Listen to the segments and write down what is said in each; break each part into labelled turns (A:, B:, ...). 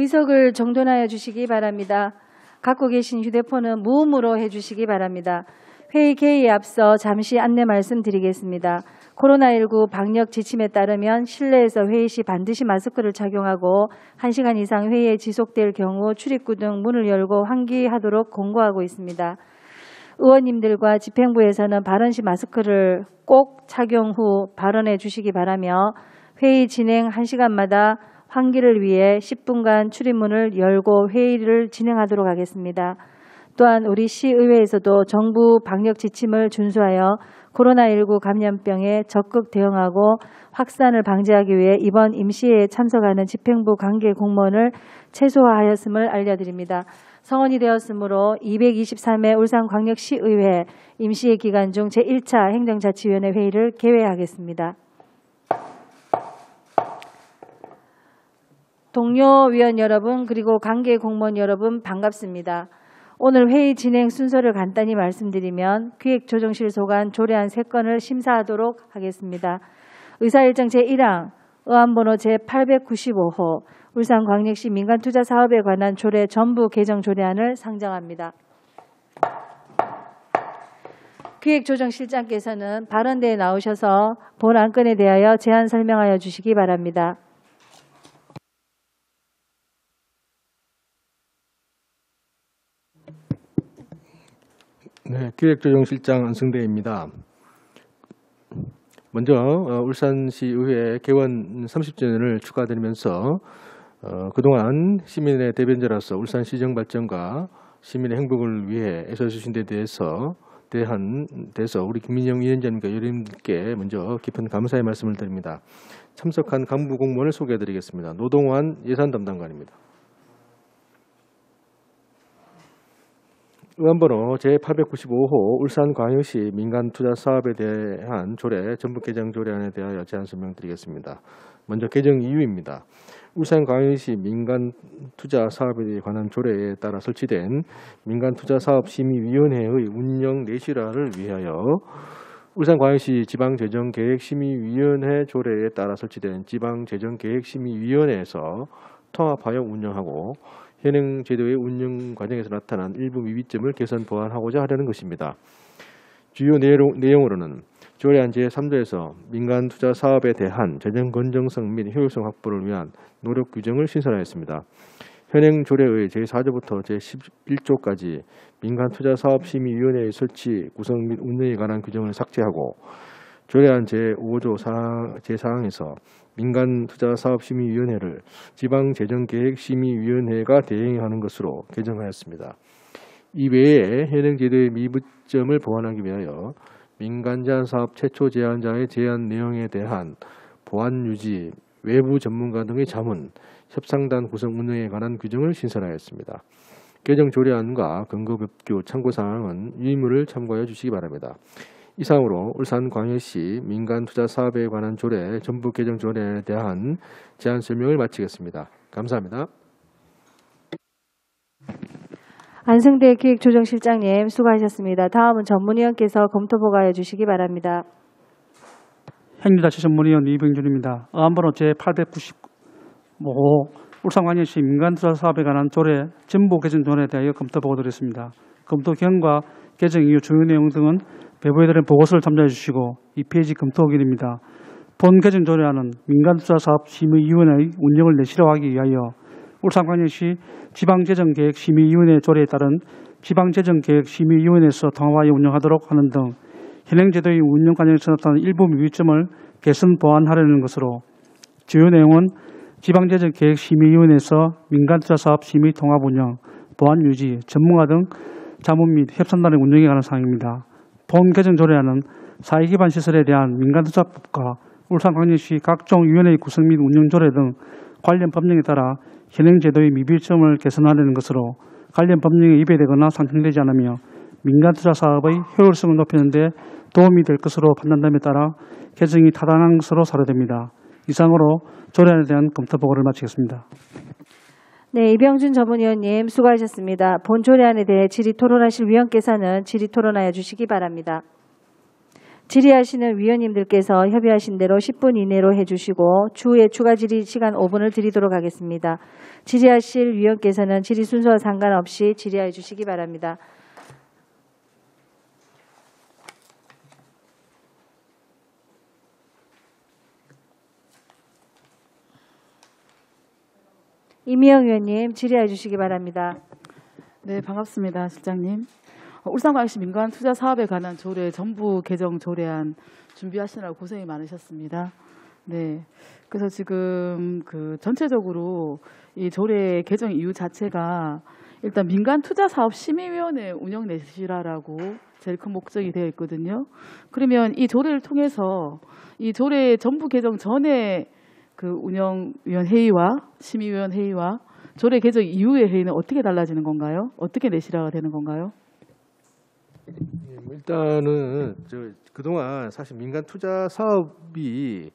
A: 의석을 정돈하여 주시기 바랍니다. 갖고 계신 휴대폰은 무음으로 해주시기 바랍니다. 회의 개의에 앞서 잠시 안내 말씀드리겠습니다. 코로나19 방역 지침에 따르면 실내에서 회의 시 반드시 마스크를 착용하고 1시간 이상 회의에 지속될 경우 출입구 등 문을 열고 환기하도록 공고하고 있습니다. 의원님들과 집행부에서는 발언 시 마스크를 꼭 착용 후 발언해 주시기 바라며 회의 진행 1시간마다 환기를 위해 10분간 출입문을 열고 회의를 진행하도록 하겠습니다. 또한 우리 시의회에서도 정부 방역 지침을 준수하여 코로나19 감염병에 적극 대응하고 확산을 방지하기 위해 이번 임시회에 참석하는 집행부 관계 공무원을 최소화하였음을 알려드립니다. 성원이 되었으므로 223회 울산광역시의회 임시회 기간 중 제1차 행정자치위원회 회의를 개회하겠습니다. 동료 위원 여러분 그리고 관계 공무원 여러분 반갑습니다. 오늘 회의 진행 순서를 간단히 말씀드리면 기획조정실 소관 조례안 3건을 심사하도록 하겠습니다. 의사일정 제1항 의안번호 제895호 울산광역시 민간투자사업에 관한 조례 전부 개정 조례안을 상정합니다. 기획조정실장께서는 발언대에 나오셔서 본 안건에 대하여 제안 설명하여 주시기 바랍니다.
B: 네, 기획조정실장 안승대입니다. 먼저 울산시의회 개원 30주년을 축하드리면서 그동안 시민의 대변자로서 울산시정 발전과 시민의 행복을 위해 애써주신 데 대해서 우리 김민영 위원장님과 의원님께 먼저 깊은 감사의 말씀을 드립니다. 참석한 간부 공무원을 소개해드리겠습니다. 노동환 예산 담당관입니다. 의안번호 제895호 울산광역시 민간투자사업에 대한 조례 전부 개정 조례안에 대하여 제안 설명드리겠습니다. 먼저 개정 이유입니다. 울산광역시 민간투자사업에 관한 조례에 따라 설치된 민간투자사업심의위원회의 운영 내실화를 위하여 울산광역시 지방재정계획심의위원회 조례에 따라 설치된 지방재정계획심의위원회에서 통합하여 운영하고 현행 제도의 운영 과정에서 나타난 일부 미비점을 개선 보완하고자 하려는 것입니다. 주요 내용으로는 조례안 제3조에서 민간 투자 사업에 대한 재정 건전성 및 효율성 확보를 위한 노력 규정을 신설하였습니다. 현행 조례의 제4조부터 제11조까지 민간 투자 사업 심의위원회의 설치, 구성 및 운영에 관한 규정을 삭제하고 조례안 제5조 제4항에서 민간투자사업심의위원회를 지방재정계획심의위원회가 대행하는 것으로 개정하였습니다. 이외에 현행 제도의 미비점을 보완하기 위하여 민간제한사업 최초 제안자의 제안 내용에 대한 보완 유지, 외부 전문가 등의 자문, 협상단 구성 운영에 관한 규정을 신설하였습니다. 개정 조례안과 근거법규 참고사항은 유의물을 참고해 주시기 바랍니다. 이상으로 울산광역시 민간투자사업에 관한 조례 전부 개정 조례에 대한 제안 설명을 마치겠습니다. 감사합니다.
A: 안승대 기획조정실장님 수고하셨습니다. 다음은 전문위원께서 검토 보고하여 주시기 바랍니다.
C: 행정자치 전문위원 이병준입니다. 의안번호 제895호 울산광역시 민간투자사업에 관한 조례 전부 개정 조례에 대하여 검토 보고드렸습니다. 검토 결과 개정 이후 주요 내용 등은 배부에 드린 보고서를 참조해 주시고 2페이지 검토 의견입니다. 본 개정 조례안은 민간투자사업심의위원회의 운영을 내실화하기 위하여 울산광역시 지방재정계획심의위원회 조례에 따른 지방재정계획심의위원회에서 통합하여 운영하도록 하는 등 현행 제도의 운영 과정에서 나타난 일부 미비점을 개선 보완하려는 것으로 주요 내용은 지방재정계획심의위원회에서 민간투자사업심의 통합운영, 보완 유지, 전문가 등 자문 및 협상단의 운영에 관한 사항입니다. 본 개정 조례안은 사회기반 시설에 대한 민간투자법과 울산광역시 각종 위원회의 구성 및 운영 조례 등 관련 법령에 따라 현행 제도의 미비점을 개선하려는 것으로 관련 법령에 위배되거나 상충되지 않으며 민간투자 사업의 효율성을 높이는 데 도움이 될 것으로 판단됨에 따라 개정이 타당한 것으로 사료됩니다. 이상으로 조례안에 대한 검토 보고를 마치겠습니다.
A: 네, 이병준 전문위원님 수고하셨습니다. 본 조례안에 대해 질의 토론하실 위원께서는 질의 토론하여 주시기 바랍니다. 질의하시는 위원님들께서 협의하신 대로 10분 이내로 해주시고 추후에 추가 질의 시간 5분을 드리도록 하겠습니다. 질의하실 위원께서는 질의 순서와 상관없이 질의해 주시기 바랍니다. 이미영 의원님 질의해 주시기 바랍니다.
D: 네, 반갑습니다, 실장님. 울산광역시 민간 투자 사업에 관한 조례 전부 개정 조례안 준비하시느라 고생이 많으셨습니다. 네, 그래서 지금 전체적으로 이 조례 개정 이유 자체가 일단 민간 투자 사업 심의위원회 운영 내실화라고 제일 큰 목적이 되어 있거든요. 그러면 이 조례를 통해서 이 조례 전부 개정 전에 운영위원 회의와 심의위원 회의와 조례 개정 이후의 회의는 어떻게 달라지는 건가요? 어떻게 내실화가 되는 건가요?
B: 일단은 그동안 사실 민간 투자 사업이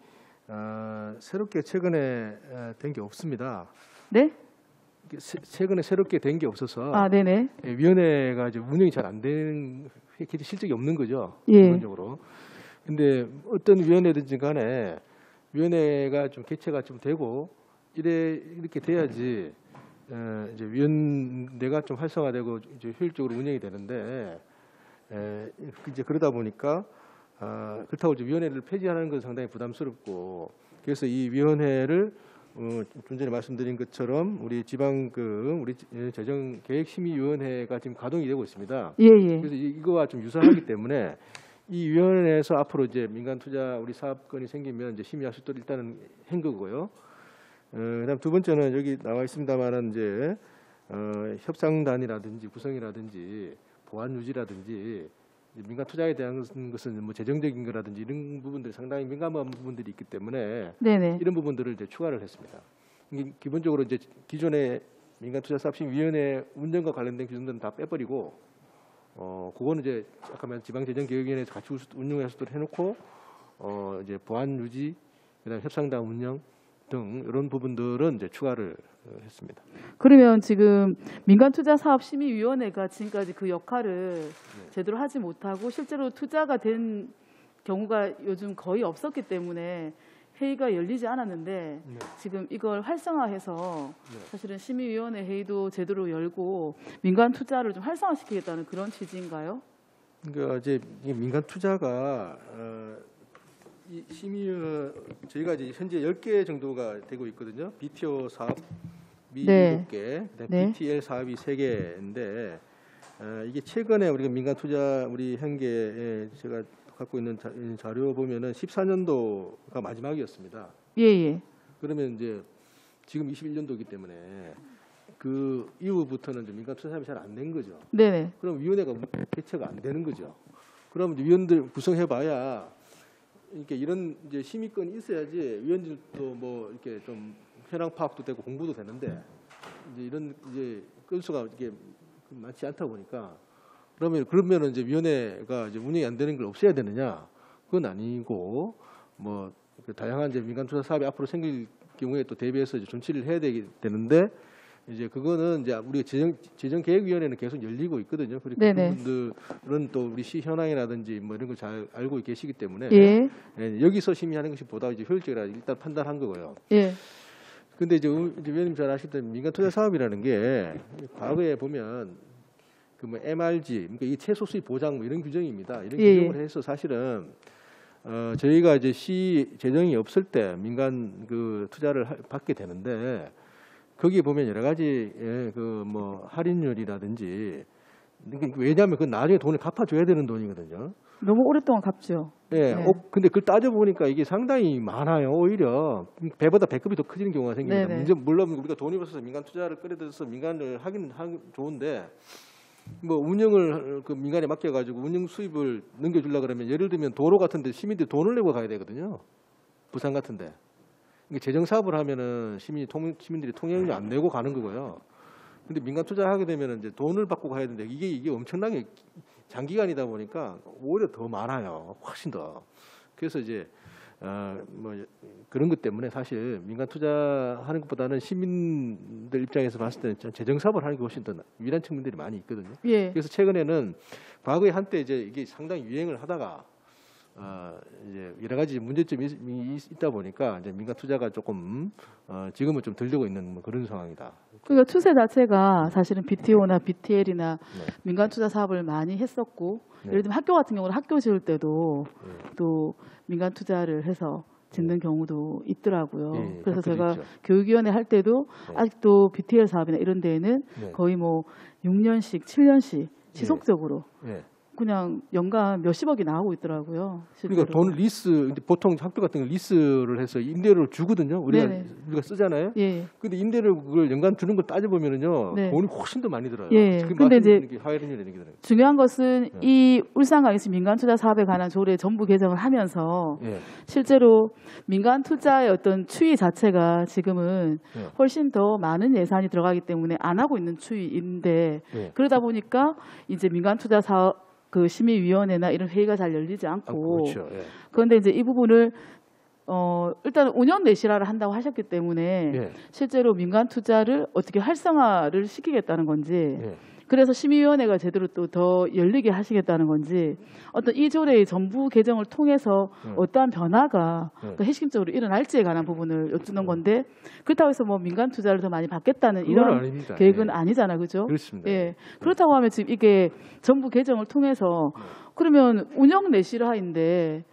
B: 새롭게 최근에 된 게 없습니다.
D: 네?
B: 최근에 새롭게 된 게 없어서
D: 아, 네네.
B: 위원회가 이제 운영이 잘 안 되는 실적이 없는 거죠.
D: 예.
B: 기본적으로. 근데 어떤 위원회든지 간에 위원회가 좀 개최가 좀 되고 이렇게 돼야지 이제 위원회가 좀 활성화되고 이제 효율적으로 운영이 되는데 이제 그러다 보니까 그렇다고 이제 위원회를 폐지하는 건 상당히 부담스럽고 그래서 이 위원회를 좀 전에 말씀드린 것처럼 우리 지방금 우리 재정계획심의위원회가 지금 가동이 되고 있습니다.
D: 예, 예.
B: 그래서 이거와 좀 유사하기 때문에 이 위원회에서 앞으로 이제 민간 투자 우리 사업건이 생기면 이제 심의할 수 있도록 일단은 한 거고요. 그다음 두 번째는 여기 나와 있습니다만은 이제 협상단이라든지 구성이라든지 보안 유지라든지 민간 투자에 대한 것은 뭐 재정적인 거라든지 이런 부분들이 상당히 민감한 부분들이 있기 때문에
D: 네네.
B: 이런 부분들을 이제 추가를 했습니다. 이게 기본적으로 이제 기존의 민간 투자 사업심의위원회 운영과 관련된 규정들은 다 빼버리고 그거는 이제 아까 말한 지방재정개혁위원회에서 같이 운영할 수 있도록 해놓고 이제 보안 유지, 그다음에 협상단 운영 등 이런 부분들은 이제 추가를 했습니다.
D: 그러면 지금 민간투자사업심의위원회가 지금까지 그 역할을 제대로 하지 못하고 실제로 투자가 된 경우가 요즘 거의 없었기 때문에 회의가 열리지 않았는데 지금 이걸 활성화해서 사실은 심의위원회 회의도 제대로 열고 민간 투자를 좀 활성화시키겠다는 그런 취지인가요?
B: 그러니까 이제 이 민간 투자가 이 저희가 이제 현재 10개 정도가 되고 있거든요. BTO 사업이
D: 네.
B: 7개,
D: 네.
B: BTL 사업이 3개인데 이게 최근에 우리가 민간 투자 우리 현계에 제가 갖고 있는 자료 보면은 14년도가 마지막이었습니다.
D: 예예.
B: 그러면 이제 지금 21년도이기 때문에 그 이후부터는 이제 민간 투자 사업이 잘 안 된 거죠.
D: 네네.
B: 그럼 위원회가 개최가 안 되는 거죠. 그럼 이제 위원들 구성해봐야 이렇게 이런 이제 심의권이 있어야지 위원들도 뭐 이렇게 좀 현황 파악도 되고 공부도 되는데 이제 이런 이제 건수가 이게 많지 않다 보니까 그러면 이제 위원회가 이제 운영이 안 되는 걸 없애야 되느냐? 그건 아니고 뭐 다양한 이제 민간 투자 사업이 앞으로 생길 경우에 또 대비해서 이제 존치를 해야 되는데 이제 그거는 이제 우리 재정계획위원회는 계속 열리고 있거든요. 그리고 그분들은 또 우리 시 현황이라든지 뭐 이런 걸 잘 알고 계시기 때문에
D: 예.
B: 여기서 심의하는 것이 보다 이제 효율적이라 일단 판단한 거고요.
D: 예.
B: 근데 이제 위원님 잘 아시다시피 민간 투자 사업이라는 게 과거에 보면 그 뭐 MRG, 그러니까 이 최소 수입 보장 뭐 이런 규정입니다. 이런
D: 예.
B: 규정을 해서 사실은 저희가 이제 시 재정이 없을 때 민간 그 투자를 받게 되는데 거기에 보면 여러 가지 그 뭐 할인율이라든지 왜냐하면 그 나중에 돈을 갚아줘야 되는 돈이거든요.
D: 너무 오랫동안 갚죠.
B: 예.
D: 네.
B: 근데 그걸 따져 보니까 이게 상당히 많아요. 오히려 배보다 배급이 더 커지는 경우가 생깁니다.
D: 네네.
B: 물론 우리가 돈이 없어서 민간 투자를 끌어들여서 민간을 하긴 좋은데 뭐 운영을 그 민간에 맡겨가지고 운영 수입을 넘겨주려 그러면 예를 들면 도로 같은데 시민들이 돈을 내고 가야 되거든요. 부산 같은데. 이게 재정 사업을 하면은 시민들이 통행료 안 내고 가는 거고요. 근데 민간 투자하게 되면은 이제 돈을 받고 가야 되는데 이게 엄청나게 장기간이다 보니까 오히려 더 많아요. 훨씬 더. 그래서 이제 뭐 그런 것 때문에 사실 민간 투자하는 것보다는 시민들 입장에서 봤을 때는 재정 사업을 하는 게 훨씬 더 유리한 측면들이 많이 있거든요.
D: 예.
B: 그래서 최근에는 과거에 한때 이제 이게 상당히 유행을 하다가 이제 여러 가지 문제점이 있다 보니까 이제 민간 투자가 조금 지금은 좀 덜 되고 있는 뭐 그런 상황이다.
D: 그러니까 추세 자체가 사실은 BTO나 BTL이나
B: 네.
D: 민간 투자 사업을 많이 했었고
B: 네.
D: 예를 들면 학교 같은 경우는 학교 지을 때도
B: 네.
D: 또 민간 투자를 해서 짓는 경우도 있더라고요.
B: 예,
D: 그래서
B: 학교도
D: 제가
B: 있죠.
D: 교육위원회 할 때도
B: 네.
D: 아직도 BTL 사업이나 이런 데에는
B: 네.
D: 거의 뭐 6년씩, 7년씩 지속적으로
B: 네.
D: 그냥 연간 몇십억이 나오고 있더라고요. 실제로.
B: 그러니까 돈을 이제 보통 학교 같은 거 리스를 해서 임대료를 주거든요. 우리가
D: 네네.
B: 쓰잖아요.
D: 예.
B: 근데 임대료 그걸 연간 주는 걸 따져보면은요,
D: 네.
B: 돈이 훨씬 더 많이 들어요.
D: 예.
B: 그
D: 근데 이제
B: 하이런율 얘기들은.
D: 중요한 것은
B: 네.
D: 이 울산광역시 민간투자 사업에 관한 조례 전부 개정을 하면서
B: 예.
D: 실제로 민간 투자의 어떤 추이 자체가 지금은
B: 네.
D: 훨씬 더 많은 예산이 들어가기 때문에 안 하고 있는 추이인데
B: 네.
D: 그러다 보니까 이제 민간 투자 사업 그 심의위원회나 이런 회의가 잘 열리지 않고
B: 그렇죠. 예.
D: 그런데 이제 이 부분을 일단 5년 내실화를 한다고 하셨기 때문에
B: 예.
D: 실제로 민간 투자를 어떻게 활성화를 시키겠다는 건지
B: 예.
D: 그래서 심의위원회가 제대로 또 더 열리게 하시겠다는 건지 어떤 이 조례의 전부 개정을 통해서 어떠한 변화가 그 핵심적으로 일어날지에 관한 부분을 여쭙는 건데 그렇다고 해서 뭐 민간 투자를 더 많이 받겠다는
B: 그건
D: 이런
B: 아닙니다.
D: 계획은
B: 예.
D: 아니잖아요, 그죠?
B: 그렇습니다.
D: 예. 그렇다고 하면 지금 이게 전부 개정을 통해서 그러면 운영 내실화인데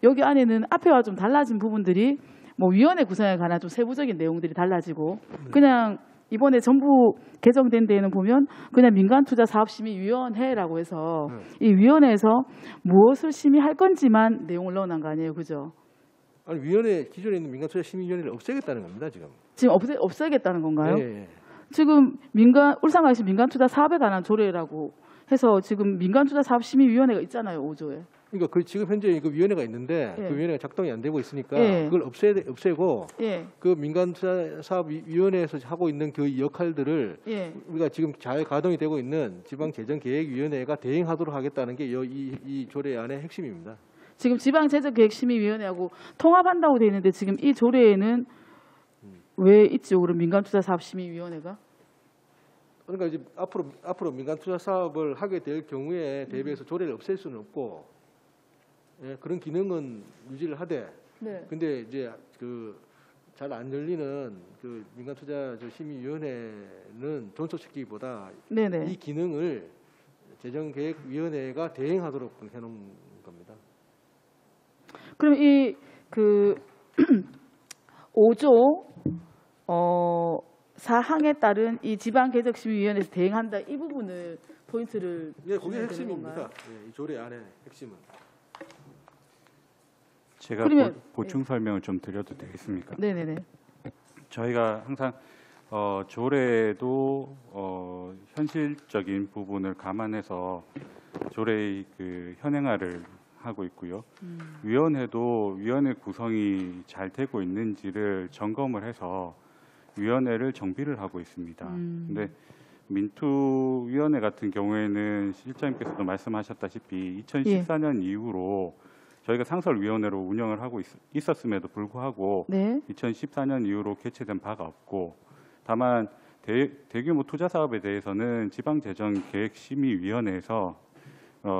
D: 여기 안에는 앞에와 좀 달라진 부분들이 뭐 위원회 구성에 관한 좀 세부적인 내용들이 달라지고 그냥 이번에 전부 개정된 데에는 보면 그냥 민간투자사업심의위원회라고 해서 이 위원회에서 무엇을 심의할 건지만 내용을 넣어놓은 거 아니에요, 그죠?
B: 아니 위원회 기존에 있는 민간투자심의위원회를 없애겠다는 겁니다 지금.
D: 지금 없애겠다는 건가요?
B: 예.
D: 지금 울산광역시 민간투자 사업에 관한 조례라고 해서 지금 민간투자사업심의위원회가 있잖아요, 5조에.
B: 그러니까 지금 현재 그 위원회가 있는데
D: 예.
B: 그 위원회가 작동이 안 되고 있으니까
D: 예.
B: 그걸 없애고
D: 예,
B: 그 민간투자사업위원회에서 하고 있는 그 역할들을
D: 예.
B: 우리가 지금 잘 가동이 되고 있는 지방재정계획위원회가 대행하도록 하겠다는 게 이 조례안의 핵심입니다.
D: 지금 지방재정계획심의위원회하고 통합한다고 돼 있는데 지금 이 조례에는 왜 있죠? 그럼 민간투자사업심의위원회가?
B: 그러니까 이제 앞으로 민간투자사업을 하게 될 경우에 대비해서 조례를 없앨 수는 없고, 예, 그런 기능은 유지를 하되,
D: 네.
B: 근데 이제 그 잘 안 열리는 그 민간투자 심의위원회는 존속시키기보다
D: 네네.
B: 이 기능을 재정계획위원회가 대행하도록 해놓은 겁니다.
D: 그럼 이 그 5조 사항에 따른 이 지방개혁심의위원회에서 대행한다 이 부분을 포인트를
B: 네, 그게
D: 주면 되는
B: 핵심입니다.
D: 건가요?
B: 네, 이 조례 안의 핵심은.
E: 제가
D: 그러면-
E: 보충 설명을 좀 드려도 되겠습니까?
D: 네네네.
E: 저희가 항상 조례도 현실적인 부분을 감안해서 조례의 그 현행화를 하고 있고요. 위원회도 위원회 구성이 잘 되고 있는지를 점검을 해서 위원회를 정비를 하고 있습니다. 근데 민투위원회 같은 경우에는 실장님께서도 말씀하셨다시피 2014년 이후로 저희가 상설위원회로 운영을 하고 있었음에도 불구하고
D: 네.
E: 2014년 이후로 개최된 바가 없고 다만 대규모 투자 사업에 대해서는 지방재정계획심의위원회에서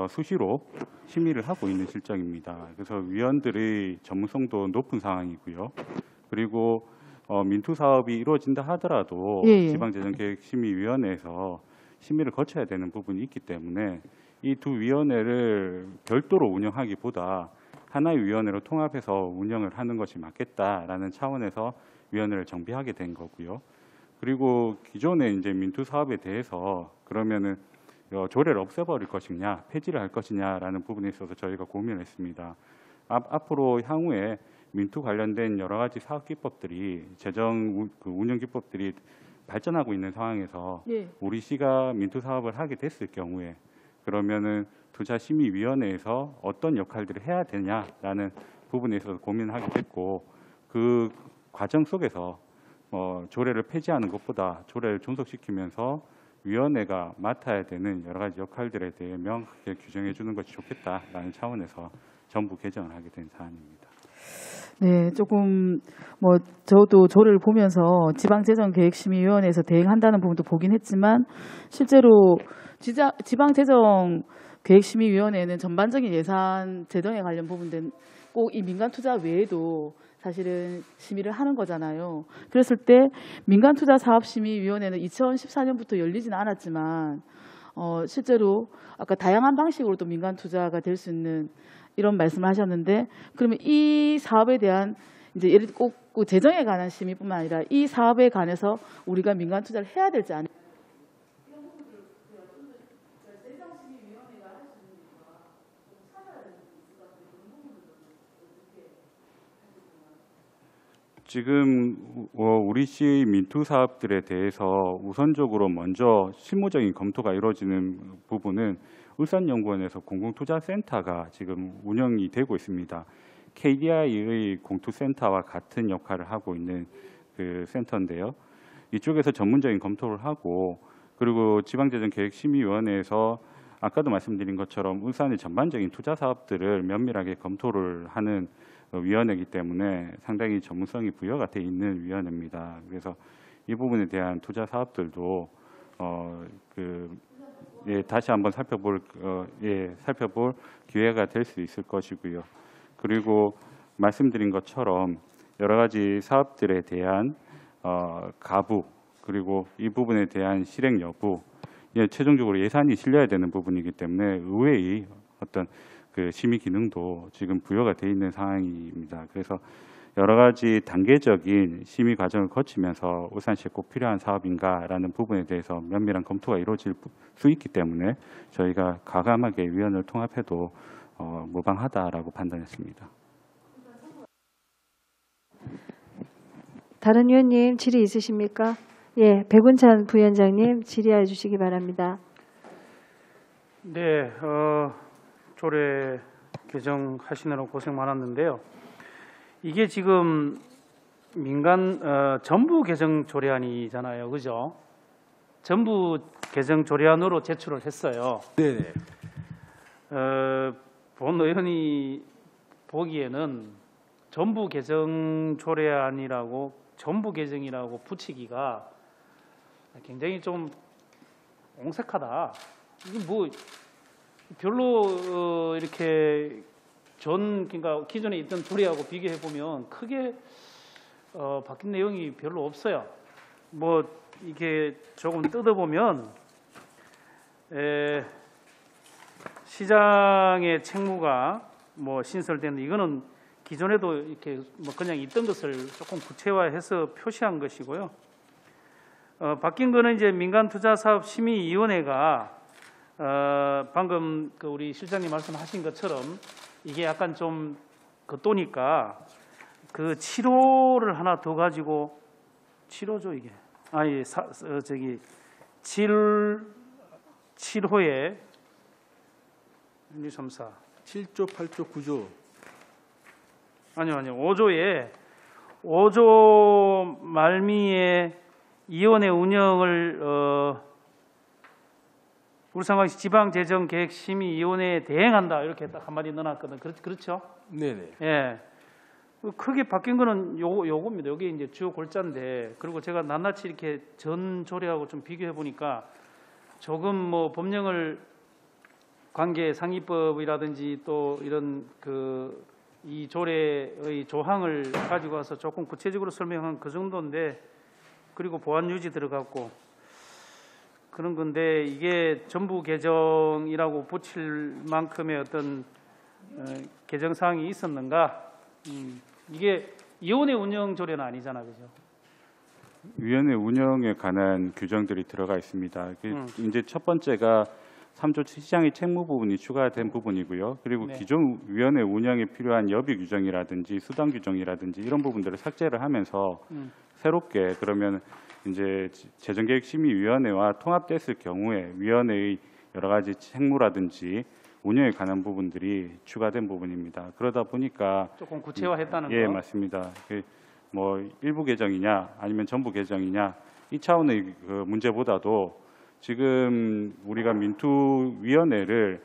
E: 수시로 심의를 하고 있는 실정입니다. 그래서 위원들의 전문성도 높은 상황이고요. 그리고 민투 사업이 이루어진다 하더라도
D: 예, 예.
E: 지방재정계획심의위원회에서 심의를 거쳐야 되는 부분이 있기 때문에 이 두 위원회를 별도로 운영하기보다 하나의 위원회로 통합해서 운영을 하는 것이 맞겠다라는 차원에서 위원회를 정비하게 된 거고요. 그리고 기존의 이제 민투 사업에 대해서 그러면은 조례를 없애버릴 것이냐, 폐지를 할 것이냐라는 부분에 있어서 저희가 고민을 했습니다. 앞으로 향후에 민투 관련된 여러 가지 사업 기법들이 운영 기법들이 발전하고 있는 상황에서
D: 예.
E: 우리 시가 민투 사업을 하게 됐을 경우에 그러면은 투자심의위원회에서 어떤 역할들을 해야 되냐라는 부분에 있어서 고민을 하게 됐고 그 과정 속에서 조례를 폐지하는 것보다 조례를 존속시키면서 위원회가 맡아야 되는 여러 가지 역할들에 대해 명확하게 규정해 주는 것이 좋겠다라는 차원에서 전부 개정을 하게 된 사안입니다.
D: 네, 조금 저도 조례를 보면서 지방재정계획심의위원회에서 대행한다는 부분도 보긴 했지만 실제로 지방재정 계획심의위원회는 전반적인 예산 재정에 관련 부분들 꼭 이 민간 투자 외에도 사실은 심의를 하는 거잖아요. 그랬을 때 민간투자사업심의위원회는 2014년부터 열리지는 않았지만 실제로 아까 다양한 방식으로 또 민간 투자가 될 수 있는 이런 말씀을 하셨는데, 그러면 이 사업에 대한 이제 예를 들어 꼭 재정에 관한 심의뿐만 아니라 이 사업에 관해서 우리가 민간 투자를 해야 될지 아니
E: 지금 우리 시 민투 사업들에 대해서 우선적으로 먼저 실무적인 검토가 이루어지는 부분은 울산연구원에서 공공투자센터가 지금 운영이 되고 있습니다. KDI의 공투센터와 같은 역할을 하고 있는 그 센터인데요. 이쪽에서 전문적인 검토를 하고, 그리고 지방재정계획심의위원회에서 아까도 말씀드린 것처럼 울산의 전반적인 투자 사업들을 면밀하게 검토를 하는 위원회이기 때문에 상당히 전문성이 부여가 돼 있는 위원회입니다. 그래서 이 부분에 대한 투자 사업들도 다시 한번 살펴볼 기회가 될 수 있을 것이고요. 그리고 말씀드린 것처럼 여러 가지 사업들에 대한 가부, 그리고 이 부분에 대한 실행 여부, 최종적으로 예산이 실려야 되는 부분이기 때문에 의회의 어떤 그 심의 기능도 지금 부여가 돼 있는 상황입니다. 그래서 여러 가지 단계적인 심의 과정을 거치면서 울산시에 꼭 필요한 사업인가라는 부분에 대해서 면밀한 검토가 이루어질 수 있기 때문에 저희가 과감하게 위원을 통합해도 무방하다라고 판단했습니다.
A: 다른 위원님 질의 있으십니까? 예, 백운찬 부위원장님 질의해 주시기 바랍니다.
C: 네, 조례 개정하시느라 고생 많았는데요. 이게 지금 민간 전부 개정 조례안이잖아요, 그죠? 전부 개정 조례안으로 제출을 했어요.
B: 네네.
C: 본 의원이 보기에는 전부 개정 조례안이라고 전부 개정이라고 붙이기가 굉장히 좀 옹색하다. 이게 뭐 별로 이렇게 그러니까 기존에 있던 조례하고 비교해 보면 크게 바뀐 내용이 별로 없어요. 뭐 이게 조금 뜯어보면 시장의 책무가 뭐 신설되는 이거는 기존에도 이렇게 뭐 그냥 있던 것을 조금 구체화해서 표시한 것이고요. 바뀐 거는 이제 민간투자사업심의위원회가 방금 그 우리 실장님 말씀하신 것처럼 이게 약간 좀 겉도니까 그 7호를 하나 더 가지고 7호죠 이게. 아니 7호에 1, 2, 3, 4
B: 7조, 8조, 9조.
C: 아니요. 5조 말미에 위원회 운영을 울산광역시 지방재정계획심의위원회에 대행한다 이렇게 딱 한마디 넣어놨거든. 그렇죠?
B: 네네.
C: 예. 크게 바뀐 거는 요겁니다. 여기 이제 주요 골자인데, 그리고 제가 낱낱이 이렇게 전 조례하고 좀 비교해 보니까 조금 뭐 법령을 관계 상위법이라든지 또 이런 이 조례의 조항을 가지고 와서 조금 구체적으로 설명한 그 정도인데, 그리고 보안 유지 들어갔고 그런 건데, 이게 전부 개정이라고 붙일 만큼의 어떤 개정 사항이 있었는가? 이게 위원회 운영 조례는 아니잖아, 그죠?
E: 위원회 운영에 관한 규정들이 들어가 있습니다. 이제 첫 번째가 3조 시장의 책무 부분이 추가된 부분이고요. 그리고
C: 네.
E: 기존 위원회 운영에 필요한 여비 규정이라든지 수당 규정이라든지 이런 부분들을 삭제를 하면서 새롭게 그러면 이제 재정계획심의위원회와 통합됐을 경우에 위원회의 여러 가지 책무라든지 운영에 관한 부분들이 추가된 부분입니다. 그러다 보니까
C: 조금 구체화했다는
E: 예,
C: 거.
E: 맞습니다. 뭐 일부 개정이냐 아니면 전부 개정이냐 이 차원의 그 문제보다도 지금 우리가 민투위원회를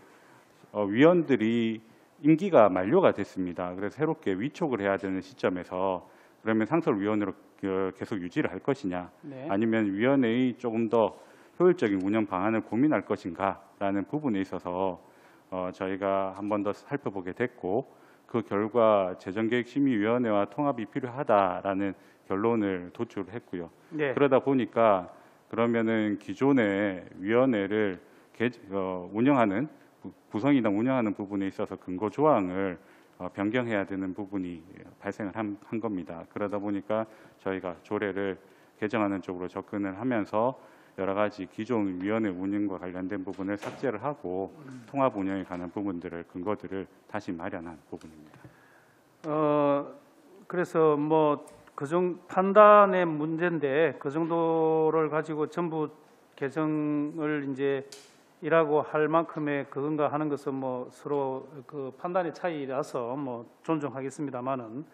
E: 위원들이 임기가 만료가 됐습니다. 그래서 새롭게 위촉을 해야 되는 시점에서 그러면 상설위원으로 계속 유지를 할 것이냐,
C: 네.
E: 아니면 위원회의 조금 더 효율적인 운영 방안을 고민할 것인가라는 부분에 있어서 저희가 한 번 더 살펴보게 됐고 그 결과 재정계획심의위원회와 통합이 필요하다라는 결론을 도출했고요.
F: 네.
E: 그러다 보니까 그러면은 기존의 위원회를 운영하는 구성이나 운영하는 부분에 있어서 근거 조항을 변경해야 되는 부분이 발생을 한 겁니다. 그러다 보니까 저희가 조례를 개정하는 쪽으로 접근을 하면서 여러 가지 기존 위원회 운영과 관련된 부분을 삭제를 하고 통합 운영에 관한 부분들을 근거들을 다시 마련한 부분입니다.
F: 그래서 뭐 판단의 문제인데 그 정도를 가지고 전부 개정을 이제 이라고 할 만큼의 그건가 하는 것은 뭐 서로 그 판단의 차이라서 뭐 존중하겠습니다만은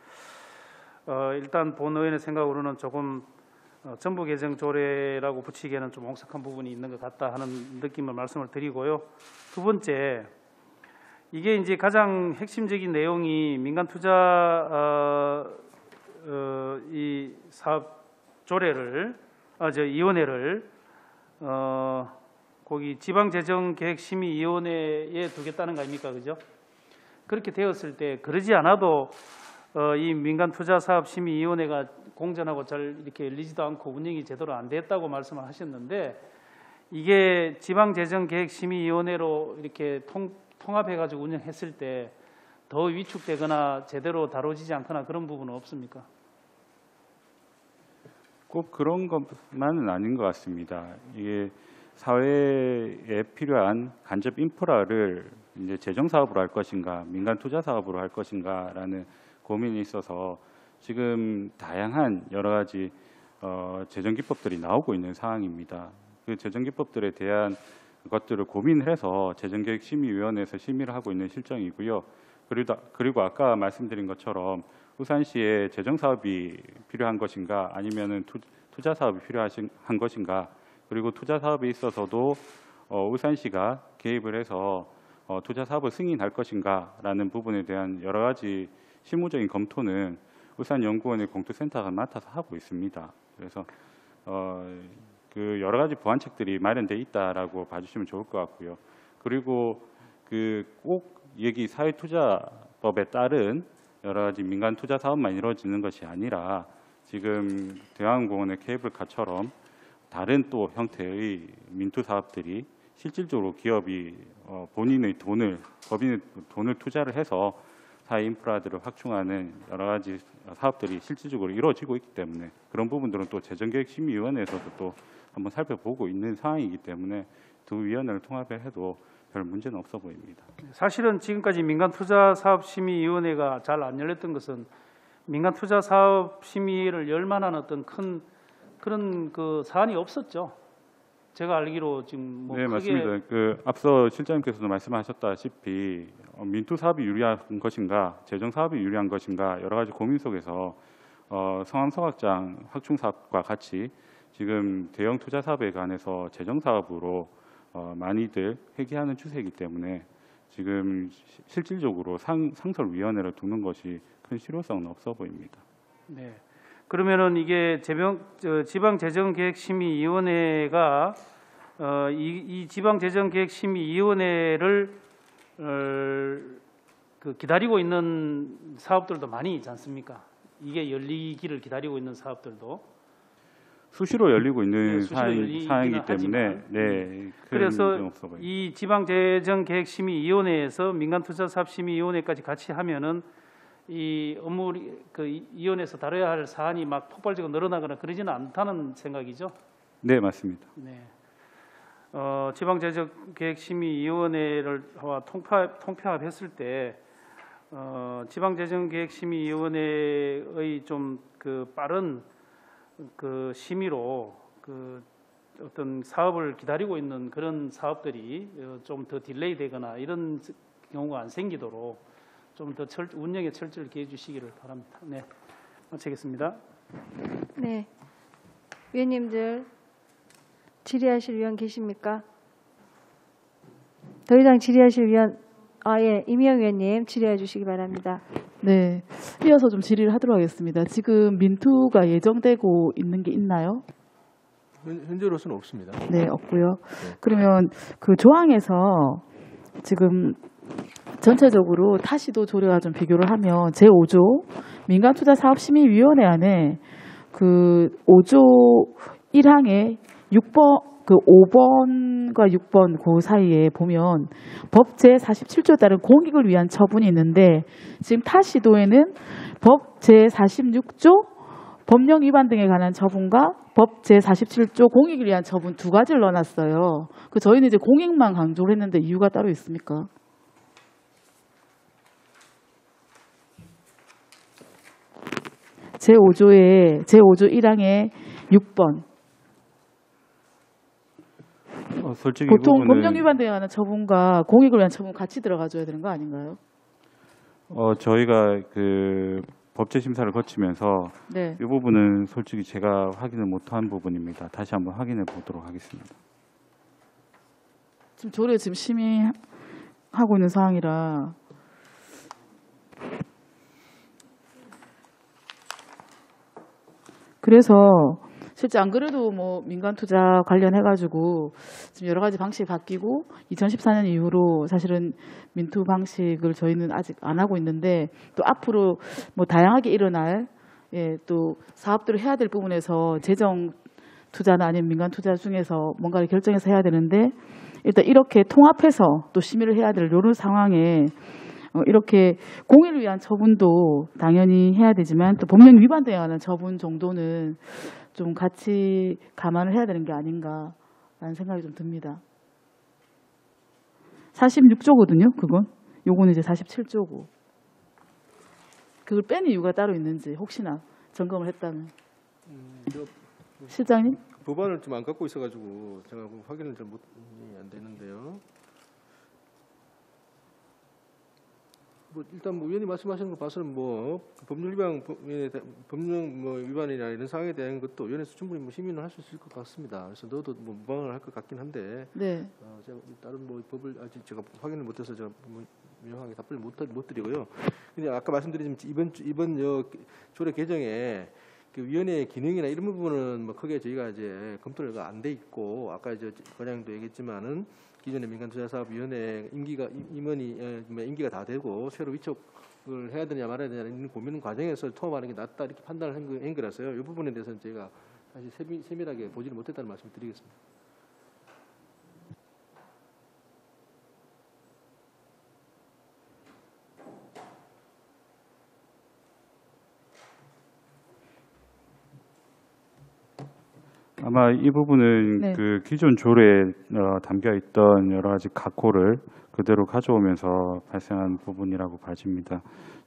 F: 일단 본 의원의 생각으로는 조금 전부 개정 조례라고 붙이기에는 좀 옹색한 부분이 있는 것 같다 하는 느낌을 말씀을 드리고요. 두 번째, 이게 이제 가장 핵심적인 내용이 민간 투자 이 사업 조례를 위원회를 거기 지방재정계획심의위원회에 두겠다는 거 아닙니까, 그죠? 그렇게 되었을 때 그러지 않아도 이 민간투자사업심의위원회가 공전하고 잘 이렇게 열리지도 않고 운영이 제대로 안 됐다고 말씀을 하셨는데 이게 지방재정계획심의위원회로 이렇게 통합해가지고 운영했을 때 더 위축되거나 제대로 다뤄지지 않거나 그런 부분은 없습니까?
E: 꼭 그런 것만은 아닌 것 같습니다. 이게 사회에 필요한 간접 인프라를 이제 재정 사업으로 할 것인가, 민간 투자 사업으로 할 것인가라는 고민이 있어서 지금 다양한 여러 가지 재정 기법들이 나오고 있는 상황입니다. 그 재정 기법들에 대한 것들을 고민을 해서 재정계획심의위원회에서 심의를 하고 있는 실정이고요. 그리고 아까 말씀드린 것처럼 울산시에 재정 사업이 필요한 것인가, 아니면은 투자 사업이 필요한 것인가. 그리고 투자 사업에 있어서도 울산시가 개입을 해서 투자 사업을 승인할 것인가라는 부분에 대한 여러 가지 실무적인 검토는 울산연구원의 공투센터가 맡아서 하고 있습니다. 그래서 그 여러 가지 보완책들이 마련돼 있다라고 봐주시면 좋을 것 같고요. 그리고 그 꼭 여기 사회투자법에 따른 여러 가지 민간 투자 사업만 이루어지는 것이 아니라 지금 대한항공원의 케이블카처럼 다른 또 형태의 민투 사업들이 실질적으로 기업이 법인의 돈을 투자를 해서 사회 인프라들을 확충하는 여러 가지 사업들이 실질적으로 이루어지고 있기 때문에 그런 부분들은 또 재정계획심의위원회에서도 또 한번 살펴보고 있는 상황이기 때문에 두 위원회를 통합해도 별 문제는 없어 보입니다.
F: 사실은 지금까지 민간투자사업심의위원회가 잘 안 열렸던 것은 민간투자사업심의를 열 만한 어떤 큰 그런 그 사안이 없었죠. 제가 알기로 지금 뭐
E: 네,
F: 크게
E: 맞습니다. 그 앞서 실장님께서도 말씀하셨다시피 민투 사업이 유리한 것인가, 재정 사업이 유리한 것인가 여러 가지 고민 속에서 성암성악장 확충 사업과 같이 지금 대형 투자 사업에 관해서 재정 사업으로 많이들 회귀하는 추세이기 때문에 지금 실질적으로 상설위원회를 두는 것이 큰 실효성은 없어 보입니다.
F: 네. 그러면은 이게 지방재정계획심의위원회가 이 지방재정계획심의위원회를 그 기다리고 있는 사업들도 많이 있지 않습니까? 이게 열리기를 기다리고 있는 사업들도
E: 수시로 열리고 있는
F: 네, 수시로 열리기는
E: 사항이기 때문에
F: 하지만,
E: 네, 큰
F: 그래서
E: 문제는 없어 보입니다.
F: 이 지방재정계획심의위원회에서 민간투자사업심의위원회까지 같이 하면은 이 업무 그 위원회에서 다뤄야 할 사안이 막 폭발적으로 늘어나거나 그러지는 않다는 생각이죠.
E: 네, 맞습니다.
F: 네. 지방재정계획심의위원회를 통폐합했을 때 지방재정계획심의위원회의 좀 그 빠른 그 심의로 그 어떤 사업을 기다리고 있는 그런 사업들이 좀 더 딜레이되거나 이런 경우가 안 생기도록 좀 더 운영에 철저를 기해 주시기를 바랍니다. 네, 마치겠습니다.
A: 네, 위원님들 질의하실 위원 계십니까? 더 이상 질의하실 위원, 예, 임희영 위원님 질의해 주시기 바랍니다.
D: 네, 이어서 좀 질의를 하도록 하겠습니다. 지금 민투가 예정되고 있는 게 있나요?
B: 현재로서는 없습니다.
D: 네, 없고요. 그러면 그 조항에서 지금 전체적으로 타시도 조례와 좀 비교를 하면 제5조 민간투자사업심의위원회 안에 그 5조 1항에 6번 그 5번과 6번 그 사이에 보면 법 제47조에 따른 공익을 위한 처분이 있는데 지금 타 시도에는 법 제46조 법령 위반 등에 관한 처분과 법 제47조 공익을 위한 처분 두 가지를 넣어놨어요. 그 저희는 이제 공익만 강조를 했는데 이유가 따로 있습니까? 제5조 1항에 6번
E: 솔직히
D: 보통
E: 이 부분은
D: 법령 위반 등에 관한 처분과 공익을 위한 처분 같이 들어가줘야 되는 거 아닌가요?
E: 저희가 그 법제 심사를 거치면서
D: 네.
E: 이 부분은 솔직히 제가 확인을 못한 부분입니다. 다시 한번 확인해 보도록 하겠습니다.
D: 지금 조례 지금 심의하고 있는 상황이라 그래서 실제 안 그래도 뭐 민간 투자 관련해가지고 지금 여러 가지 방식이 바뀌고 2014년 이후로 사실은 민투 방식을 저희는 아직 안 하고 있는데 또 앞으로 뭐 다양하게 일어날 또 사업들을 해야 될 부분에서 재정 투자나 아니면 민간 투자 중에서 뭔가를 결정해서 해야 되는데 일단 이렇게 통합해서 또 심의를 해야 될 이런 상황에 이렇게 공익을 위한 처분도 당연히 해야 되지만 또 법령 위반 등에 관한 처분 정도는 좀 같이 감안을 해야 되는 게 아닌가라는 생각이 좀 듭니다. 46조거든요, 그건. 요거는 이제 47조고. 그걸 빼는 이유가 따로 있는지 혹시나 점검을 했다면. 실장님?
B: 법안을 좀 안 갖고 있어가지고 제가 확인을 잘 안 되는데요. 뭐 일단 뭐 위원님 말씀하시는 거 봐서는 뭐 법률 위반이나 이런 사항에 대한 것도 위원회에서 충분히 뭐 심의는 할 수 있을 것 같습니다. 그래서 너도 뭐 무방을 할 것 같긴 한데,
D: 네.
B: 제가 다른 뭐 법을 아직 제가 확인을 못해서 제가 뭐 명확하게 답변을 못 드리고요. 근데 아까 말씀드린 이번 조례 개정에 그 위원회의 기능이나 이런 부분은 뭐 크게 저희가 이제 검토가 안 돼 있고 아까 이제 과장님도 얘기했지만은. 기존의 민간투자사업위원회 임기가 다 되고 새로 위촉을 해야 되냐 말아야 되냐 이런 고민 과정에서 통합하는 게 낫다 이렇게 판단을 한 거라서요. 이 부분에 대해서는 제가 사실 세밀하게 보지를 못했다는 말씀을 드리겠습니다.
E: 아마 이 부분은
D: 네.
E: 그 기존 조례에 담겨 있던 여러 가지 각호를 그대로 가져오면서 발생한 부분이라고 봐집니다.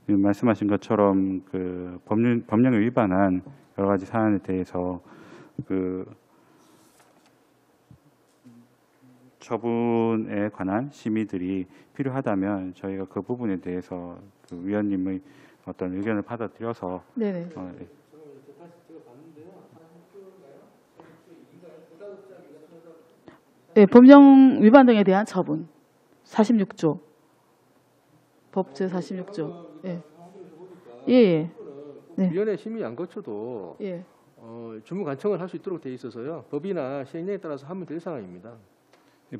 E: 말씀하신 것처럼 그 법령에 위반한 여러 가지 사안에 대해서 그 처분에 관한 심의들이 필요하다면 저희가 그 부분에 대해서 그 위원님의 어떤 의견을 받아들여서
D: 네네. 네, 법령 위반 등에 대한 처분. 46조. 법 제46조. 예. 예. 네.
B: 위원회 심의 안 거쳐도
D: 예.
B: 주무 간청을 할 수 있도록 돼 있어서요. 법이나 시행령에 따라서 하면 될 상황입니다.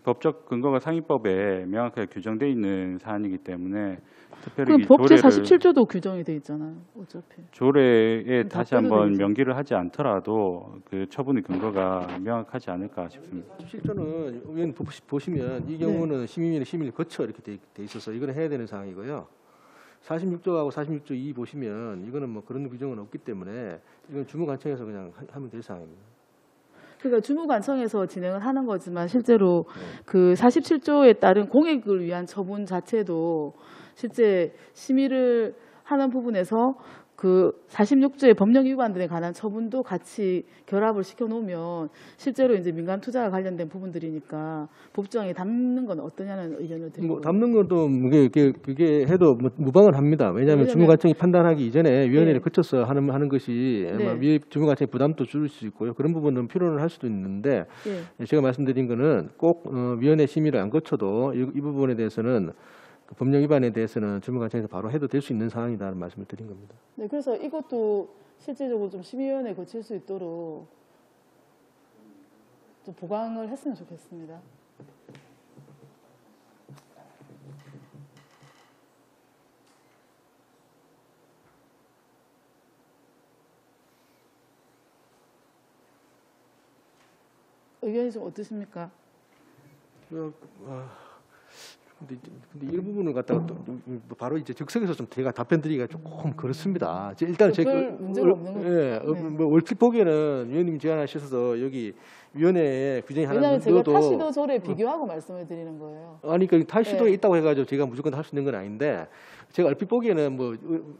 E: 법적 근거가 상위법에 명확하게 규정되어 있는 사안이기 때문에 특별히
D: 그럼
E: 이
D: 법
E: 조례를
D: 제47조도 규정이 돼 있잖아요. 어차피.
E: 조례에
D: 다
E: 다시
D: 빼도
E: 한번
D: 되겠죠.
E: 명기를 하지 않더라도 그 처분의 근거가 명확하지 않을까 싶습니다.
B: 실조는 위원 보시면 이 경우는 심의위원회 심의를 거쳐 이렇게 돼 있어서 이거는 해야 되는 상황이고요. 46조하고 46조 2 보시면 이거는 뭐 그런 규정은 없기 때문에 이건 주무관청에서 그냥 하면 될 상황입니다.
D: 그러니까 주무관청에서 진행을 하는 거지만 실제로 그 47조에 따른 공익을 위한 처분 자체도 실제 심의를 하는 부분에서 그 46조의 법령 위반 등에 관한 처분도 같이 결합을 시켜 놓으면 실제로 이제 민간 투자와 관련된 부분들이니까 법정에 담는 건 어떠냐는 의견을 드리고.
B: 뭐 담는 것도 그게 해도 무방을 합니다. 왜냐하면 주무관청이 판단하기 이전에 위원회를 거쳐서 하는 것이 아마 주무관청의 부담도 줄 수 있고요. 그런 부분은 필요는 할 수도 있는데 제가 말씀드린 거는 꼭 위원회 심의를 안 거쳐도 이 부분에 대해서는 그 법령 위반에 대해서는 주무관청에서 바로 해도 될 수 있는 상황이다라는 말씀을 드린 겁니다.
D: 네, 그래서 이것도 실질적으로 좀 심의위원회에 거칠 수 있도록 좀 보강을 했으면 좋겠습니다. 의견이 좀 어떠십니까?
B: 근데 이 부분을 갖다가 또 바로 이제 즉석에서 좀 제가 답변드리기가 조금 그렇습니다. 일단 제가
D: 별 문제가 없는 거죠.
B: 예,
D: 네.
B: 뭐 얼핏 보기에는 위원님 제안하셔서 여기 위원회에 규정이 하나
D: 왜냐하면 제가
B: 넣어도
D: 타시도 조례 비교하고 말씀을 드리는 거예요.
B: 아니 그 탈시도에
D: 네.
B: 있다고 해가지고 제가 무조건 할 수 있는 건 아닌데 제가 얼핏 보기에는 뭐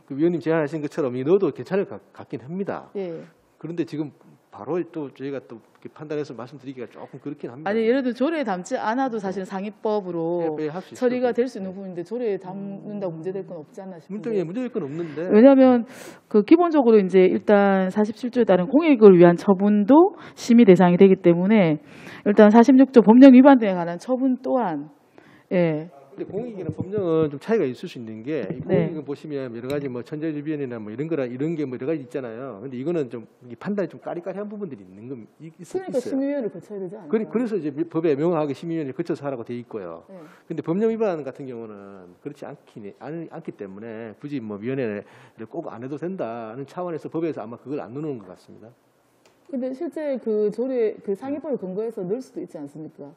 B: 그 위원님 제안하신 것처럼 이 넣어도 괜찮을 것 같긴 합니다.
D: 예.
B: 그런데 지금 바로 또 저희가 또 이렇게 판단해서 말씀드리기가 조금 그렇긴 합니다.
D: 아니 예를 들어 조례에 담지 않아도 사실 상위법으로
B: 예, 할수 있을
D: 처리가
B: 거예요.
D: 될 수 있는 부분인데 조례에 담는다고 문제될 건 없지 않나 싶은데.
B: 문제될 건 없는데.
D: 왜냐하면 그 기본적으로 이제 일단 47조에 따른 공익을 위한 처분도 심의 대상이 되기 때문에 일단 46조 법령 위반 등에 관한 처분 또한 예.
B: 근데 공익이나 법령은 좀 차이가 있을 수 있는 게 이
D: 네.
B: 공익은 보시면 여러 가지 뭐 천재지변이나 뭐 이런 게 뭐 여러 가지 있잖아요. 근데 이거는 좀 이 판단이 좀 까리까리한 부분들이 있는 거
D: 그러니까
B: 있어요.
D: 심의위원회를 거쳐야 되지 않을까요?
B: 그래서 이제 법에 명확하게 심의위원회를 거쳐서 하라고 돼 있고요.
D: 네.
B: 근데 법령 위반 같은 경우는 그렇지 않기 때문에 굳이 뭐 위원회를 꼭 안 해도 된다는 차원에서 법에서 아마 그걸 안 넣는 것 같습니다.
D: 근데 실제 그 조례 그 상위법을 근거해서 넣을 수도 있지 않습니까?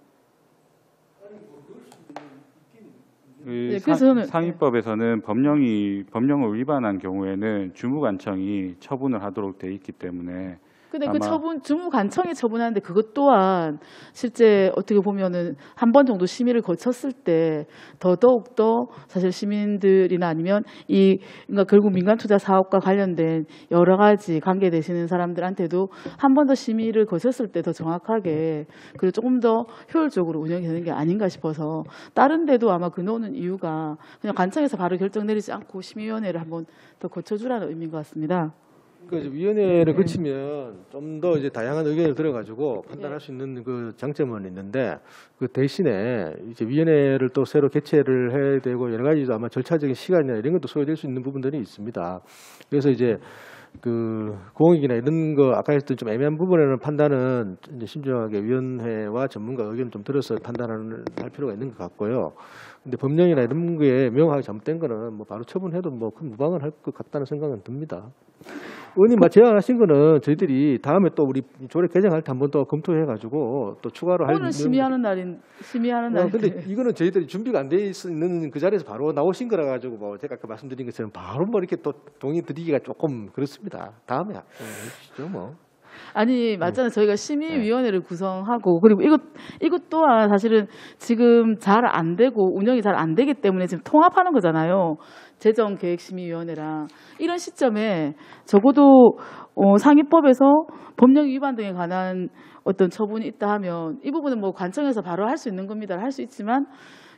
D: 네, 그래서 저는-
E: 상위법에서는 법령을 위반한 경우에는 주무관청이 처분을 하도록 돼 있기 때문에
D: 근데 그
E: 아마-
D: 처분 주무관청이 처분하는데 그것 또한 실제 어떻게 보면은 한 번 정도 심의를 거쳤을 때 더더욱 더 사실 시민들이나 아니면 그러니까 결국 민간 투자 사업과 관련된 여러 가지 관계되시는 사람들한테도 한 번 더 심의를 거쳤을 때 더 정확하게 그리고 조금 더 효율적으로 운영이 되는 게 아닌가 싶어서 다른 데도 아마 그 넣는 이유가 그냥 관청에서 바로 결정 내리지 않고 심의위원회를 한번 더 거쳐주라는 의미인 것 같습니다.
B: 그 위원회를 거치면 좀 더 이제 다양한 의견을 들어가지고 판단할 수 있는 그 장점은 있는데 그 대신에 이제 위원회를 또 새로 개최를 해야 되고 여러 가지 아마 절차적인 시간이나 이런 것도 소요될 수 있는 부분들이 있습니다. 그래서 이제 그 공익이나 이런 거 아까 했던 좀 애매한 부분에는 판단은 이제 신중하게 위원회와 전문가 의견을 좀 들어서 판단을 할 필요가 있는 것 같고요. 근데 법령이나 이런 게 명확하게 잘못된 거는 뭐 바로 처분해도 뭐 큰 무방을 할 것 같다는 생각은 듭니다. 의원님 제안하신 거는 저희들이 다음에 또 우리 조례 개정할 때 한번 또 검토해가지고 또 추가로 할
D: 오늘 심의하는 날인데
B: 근데 이거는 저희들이 준비가 안 돼 있는 그 자리에서 바로 나오신 거라 가지고 뭐 제가 아까 말씀드린 것처럼 바로 뭐 이렇게 또 동의 드리기가 조금 그렇습니다. 다음에 해주시죠 뭐.
D: 아니 맞잖아요. 저희가 심의위원회를 구성하고 그리고 이것 또한 사실은 지금 잘 안 되고 운영이 잘 안 되기 때문에 지금 통합하는 거잖아요. 재정계획심의위원회랑 이런 시점에 적어도 상위법에서 법령 위반 등에 관한 어떤 처분이 있다 하면 이 부분은 뭐 관청에서 바로 할 수 있는 겁니다. 할 수 있지만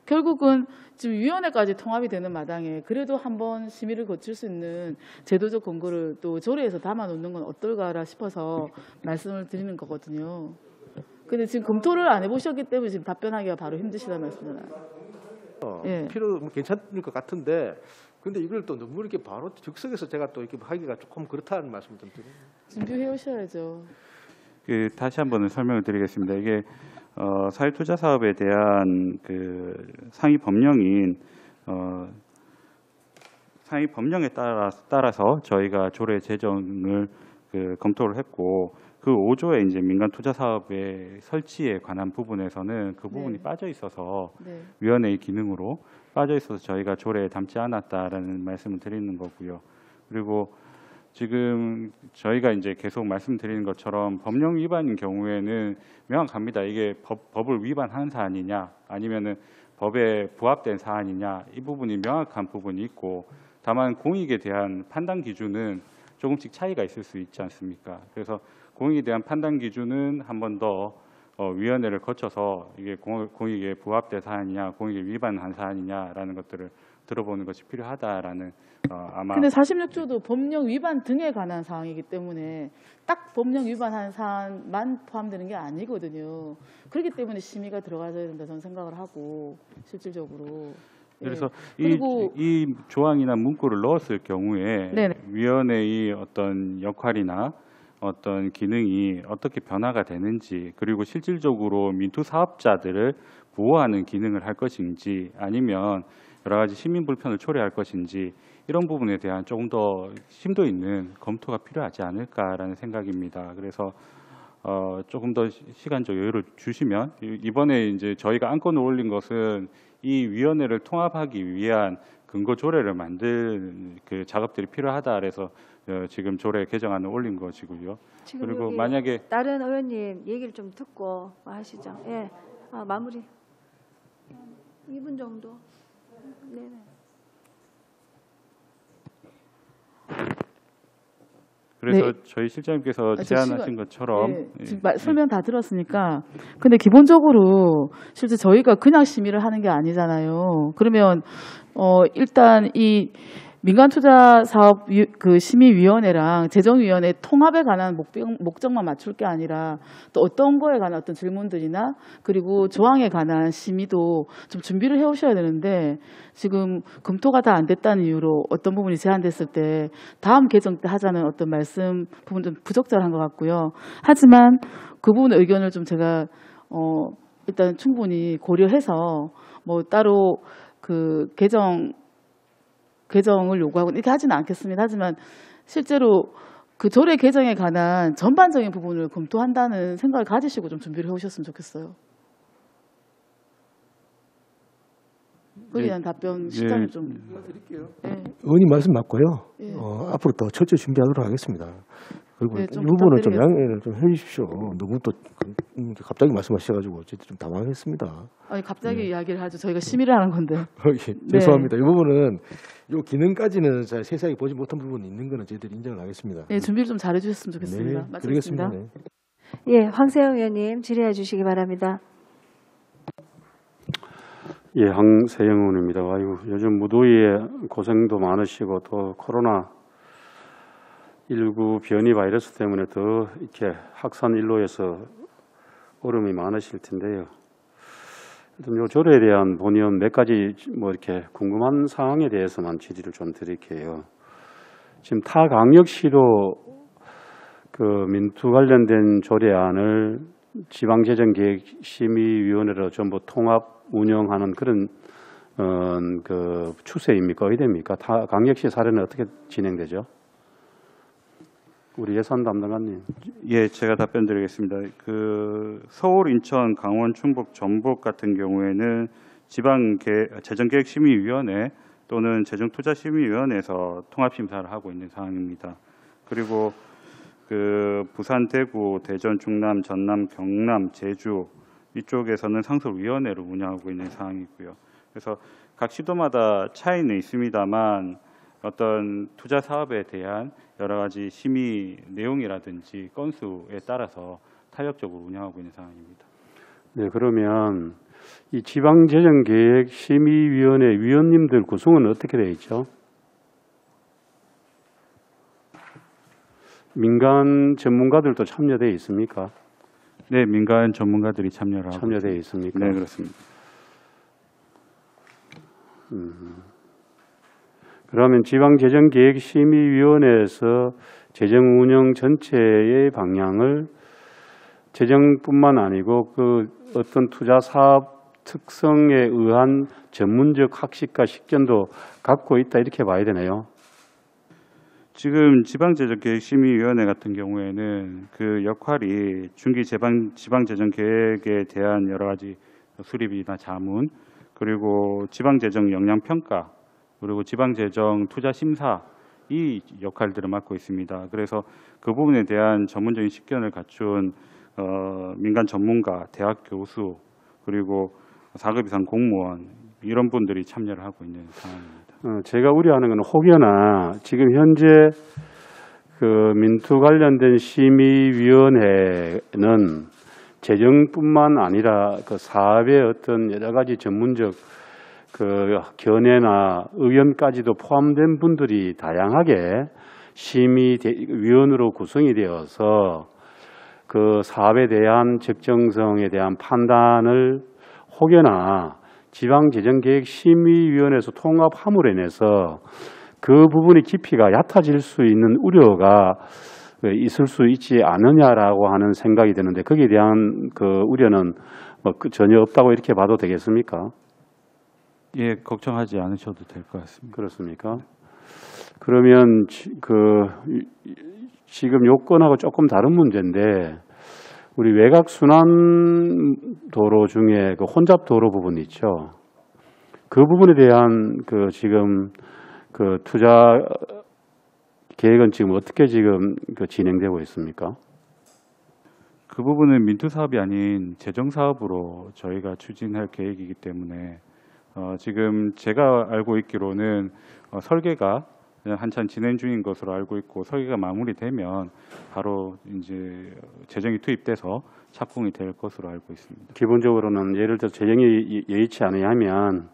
D: 결국은 지금 위원회까지 통합이 되는 마당에 그래도 한번 심의를 거칠 수 있는 제도적 근거를 또 조례에서 담아놓는 건 어떨까라 싶어서 말씀을 드리는 거거든요. 근데 지금 검토를 안 해보셨기 때문에 지금 답변하기가 바로 힘드시다는 말씀이잖아요. 예.
B: 뭐 괜찮을 것 같은데 근데 이걸 또 너무 이렇게 바로 즉석에서 제가 또 이렇게 하기가 조금 그렇다는 말씀을 좀 드립니다.
D: 준비해 오셔야죠.
E: 다시 한번 설명을 드리겠습니다. 이게 사회투자 사업에 대한 그 상위 법령인 상위 법령에 따라서 저희가 조례 제정을 검토를 했고 그 5조에 이제 민간 투자 사업의 설치에 관한 부분에서는 그 부분이
D: 네.
E: 빠져 있어서
D: 네.
E: 위원회의 기능으로 빠져 있어서 저희가 조례에 담지 않았다라는 말씀을 드리는 거고요. 그리고 지금 저희가 이제 계속 말씀드리는 것처럼 법령 위반인 경우에는 명확합니다. 이게 법을 위반한 사안이냐 아니면은 법에 부합된 사안이냐 이 부분이 명확한 부분이 있고 다만 공익에 대한 판단 기준은 조금씩 차이가 있을 수 있지 않습니까? 그래서 공익에 대한 판단 기준은 한 번 더 위원회를 거쳐서 이게 공익에 부합된 사안이냐 공익에 위반한 사안이냐라는 것들을 들어보는 것이 필요하다라는 아마
D: 근데 46조도 법령 위반 등에 관한 사항이기 때문에 딱 법령 위반한 사안만 포함되는 게 아니거든요. 그렇기 때문에 심의가 들어가야 된다 저는 생각을 하고 실질적으로.
E: 그래서
D: 예. 그리고
E: 이 조항이나 문구를 넣었을 경우에
D: 네네.
E: 위원회의 어떤 역할이나 어떤 기능이 어떻게 변화가 되는지 그리고 실질적으로 민투 사업자들을 보호하는 기능을 할 것인지 아니면 여러 가지 시민 불편을 초래할 것인지 이런 부분에 대한 조금 더 심도 있는 검토가 필요하지 않을까라는 생각입니다. 그래서 조금 더 시간적 여유를 주시면 이번에 이제 저희가 안건을 올린 것은 이 위원회를 통합하기 위한 근거 조례를 만들 그 작업들이 필요하다 그래서 지금 조례 개정안을 올린 것이고요.
A: 지금
E: 그리고
A: 여기
E: 만약에
A: 다른 의원님 얘기를 좀 듣고 하시죠. 예, 마무리 2분 정도. 네네.
E: 그래서
D: 네.
E: 저희 실장님께서
D: 저
E: 제안하신 것처럼
D: 네, 지금 설명 다 들었으니까. 근데 기본적으로 실제 저희가 그냥 심의를 하는 게 아니잖아요. 그러면 일단 이 민간투자사업 그 심의위원회랑 재정위원회 통합에 관한 목적만 맞출 게 아니라 또 어떤 거에 관한 어떤 질문들이나 그리고 조항에 관한 심의도 좀 준비를 해오셔야 되는데 지금 검토가 다 안 됐다는 이유로 어떤 부분이 제한됐을 때 다음 개정 때 하자는 어떤 말씀 부분 좀 부적절한 것 같고요. 하지만 그 부분 의견을 좀 제가 일단 충분히 고려해서 뭐 따로 그 개정을 요구하고 이렇게 하지는 않겠습니다. 하지만 실제로 그 조례 개정에 관한 전반적인 부분을 검토한다는 생각을 가지시고 좀 준비를 해오셨으면 좋겠어요. 거기에 대한 답변 시점을 좀. 네.
G: 의원님 말씀 맞고요.
D: 예.
G: 앞으로 더 철저히 준비하도록 하겠습니다. 그리고
D: 네,
G: 이
D: 좀
G: 부분은 좀
D: 부탁드리겠습니다.
G: 양해를 좀 해주십시오. 너무 또 갑자기 말씀하셔가지고 저희도 좀 당황했습니다.
D: 아니 갑자기 이야기를 하죠. 저희가 심의를 하는 건데.
G: 죄송합니다. 이 부분은 요 기능까지는 잘 세세하게 보지 못한 부분이 있는 거는 저희들이 인정을 하겠습니다.
D: 네, 준비를 좀 잘해주셨으면 좋겠습니다.
G: 네,
D: 마치겠습니다.
G: 드리겠습니다. 네.
A: 예, 황세영 의원님 질의해 주시기 바랍니다.
H: 예, 황세영 의원입니다. 아이고, 요즘 무더위에 고생도 많으시고 또 코로나19 변이 바이러스 때문에 더 이렇게 확산 일로에서 어려움이 많으실 텐데요. 요 조례에 대한 본의원 몇 가지 뭐 이렇게 궁금한 사항에 대해서만 질의를 좀 드릴게요. 지금 타 강력시도 그 민투 관련된 조례안을 지방재정계획심의위원회로 전부 통합 운영하는 그런 그 추세입니까? 어디됩니까? 타 강력시 사례는 어떻게 진행되죠? 우리 예산 담당관님.
E: 예, 제가 답변드리겠습니다. 그 서울, 인천, 강원, 충북, 전북 같은 경우에는 재정계획심의위원회 또는 재정투자심의위원회에서 통합심사를 하고 있는 상황입니다. 그리고 그 부산, 대구, 대전, 충남, 전남, 경남, 제주 이쪽에서는 상설위원회를 운영하고 있는 상황이고요. 그래서 각 시도마다 차이는 있습니다만 어떤 투자 사업에 대한 여러 가지 심의 내용이라든지 건수에 따라서 탄력적으로 운영하고 있는 상황입니다.
H: 네, 그러면 이 지방재정계획심의위원회 위원님들 구성은 어떻게 되어 있죠? 민간 전문가들도 참여되어 있습니까?
E: 네, 민간 전문가들이 참여를 하고
H: 참여되어 있습니까?
E: 네, 그렇습니다.
H: 그러면 지방재정계획심의위원회에서 재정운영 전체의 방향을 재정뿐만 아니고 그 어떤 투자사업 특성에 의한 전문적 학식과 식견도 갖고 있다 이렇게 봐야 되네요.
E: 지금 지방재정계획심의위원회 같은 경우에는 그 역할이 중기 지방재정계획에 대한 여러 가지 수립이나 자문 그리고 지방재정 역량평가 그리고 지방재정 투자심사 이 역할들을 맡고 있습니다. 그래서 그 부분에 대한 전문적인 식견을 갖춘 민간 전문가, 대학 교수 그리고 4급 이상 공무원 이런 분들이 참여를 하고 있는 상황입니다.
H: 제가 우려하는 건 혹여나 지금 현재 그 민투 관련된 심의위원회는 재정뿐만 아니라 그 사업의 어떤 여러 가지 전문적 그 견해나 의견까지도 포함된 분들이 다양하게 심의위원으로 구성이 되어서 그 사업에 대한 적정성에 대한 판단을 혹여나 지방재정계획심의위원회에서 통합함으로 인해서 그 부분의 깊이가 얕아질 수 있는 우려가 있을 수 있지 않느냐라고 하는 생각이 드는데 거기에 대한 그 우려는 뭐 전혀 없다고 이렇게 봐도 되겠습니까?
E: 예, 걱정하지 않으셔도 될 것 같습니다.
H: 그렇습니까? 그러면 그 지금 요건하고 조금 다른 문제인데 우리 외곽 순환 도로 중에 그 혼잡 도로 부분이 있죠. 그 부분에 대한 그 지금 그 투자 계획은 지금 어떻게 지금 그 진행되고 있습니까?
E: 그 부분은 민투 사업이 아닌 재정 사업으로 저희가 추진할 계획이기 때문에 지금 제가 알고 있기로는 설계가 한참 진행 중인 것으로 알고 있고 설계가 마무리되면 바로 이제 재정이 투입돼서 착공이 될 것으로 알고 있습니다.
H: 기본적으로는 예를 들어 재정이 여의치 않으면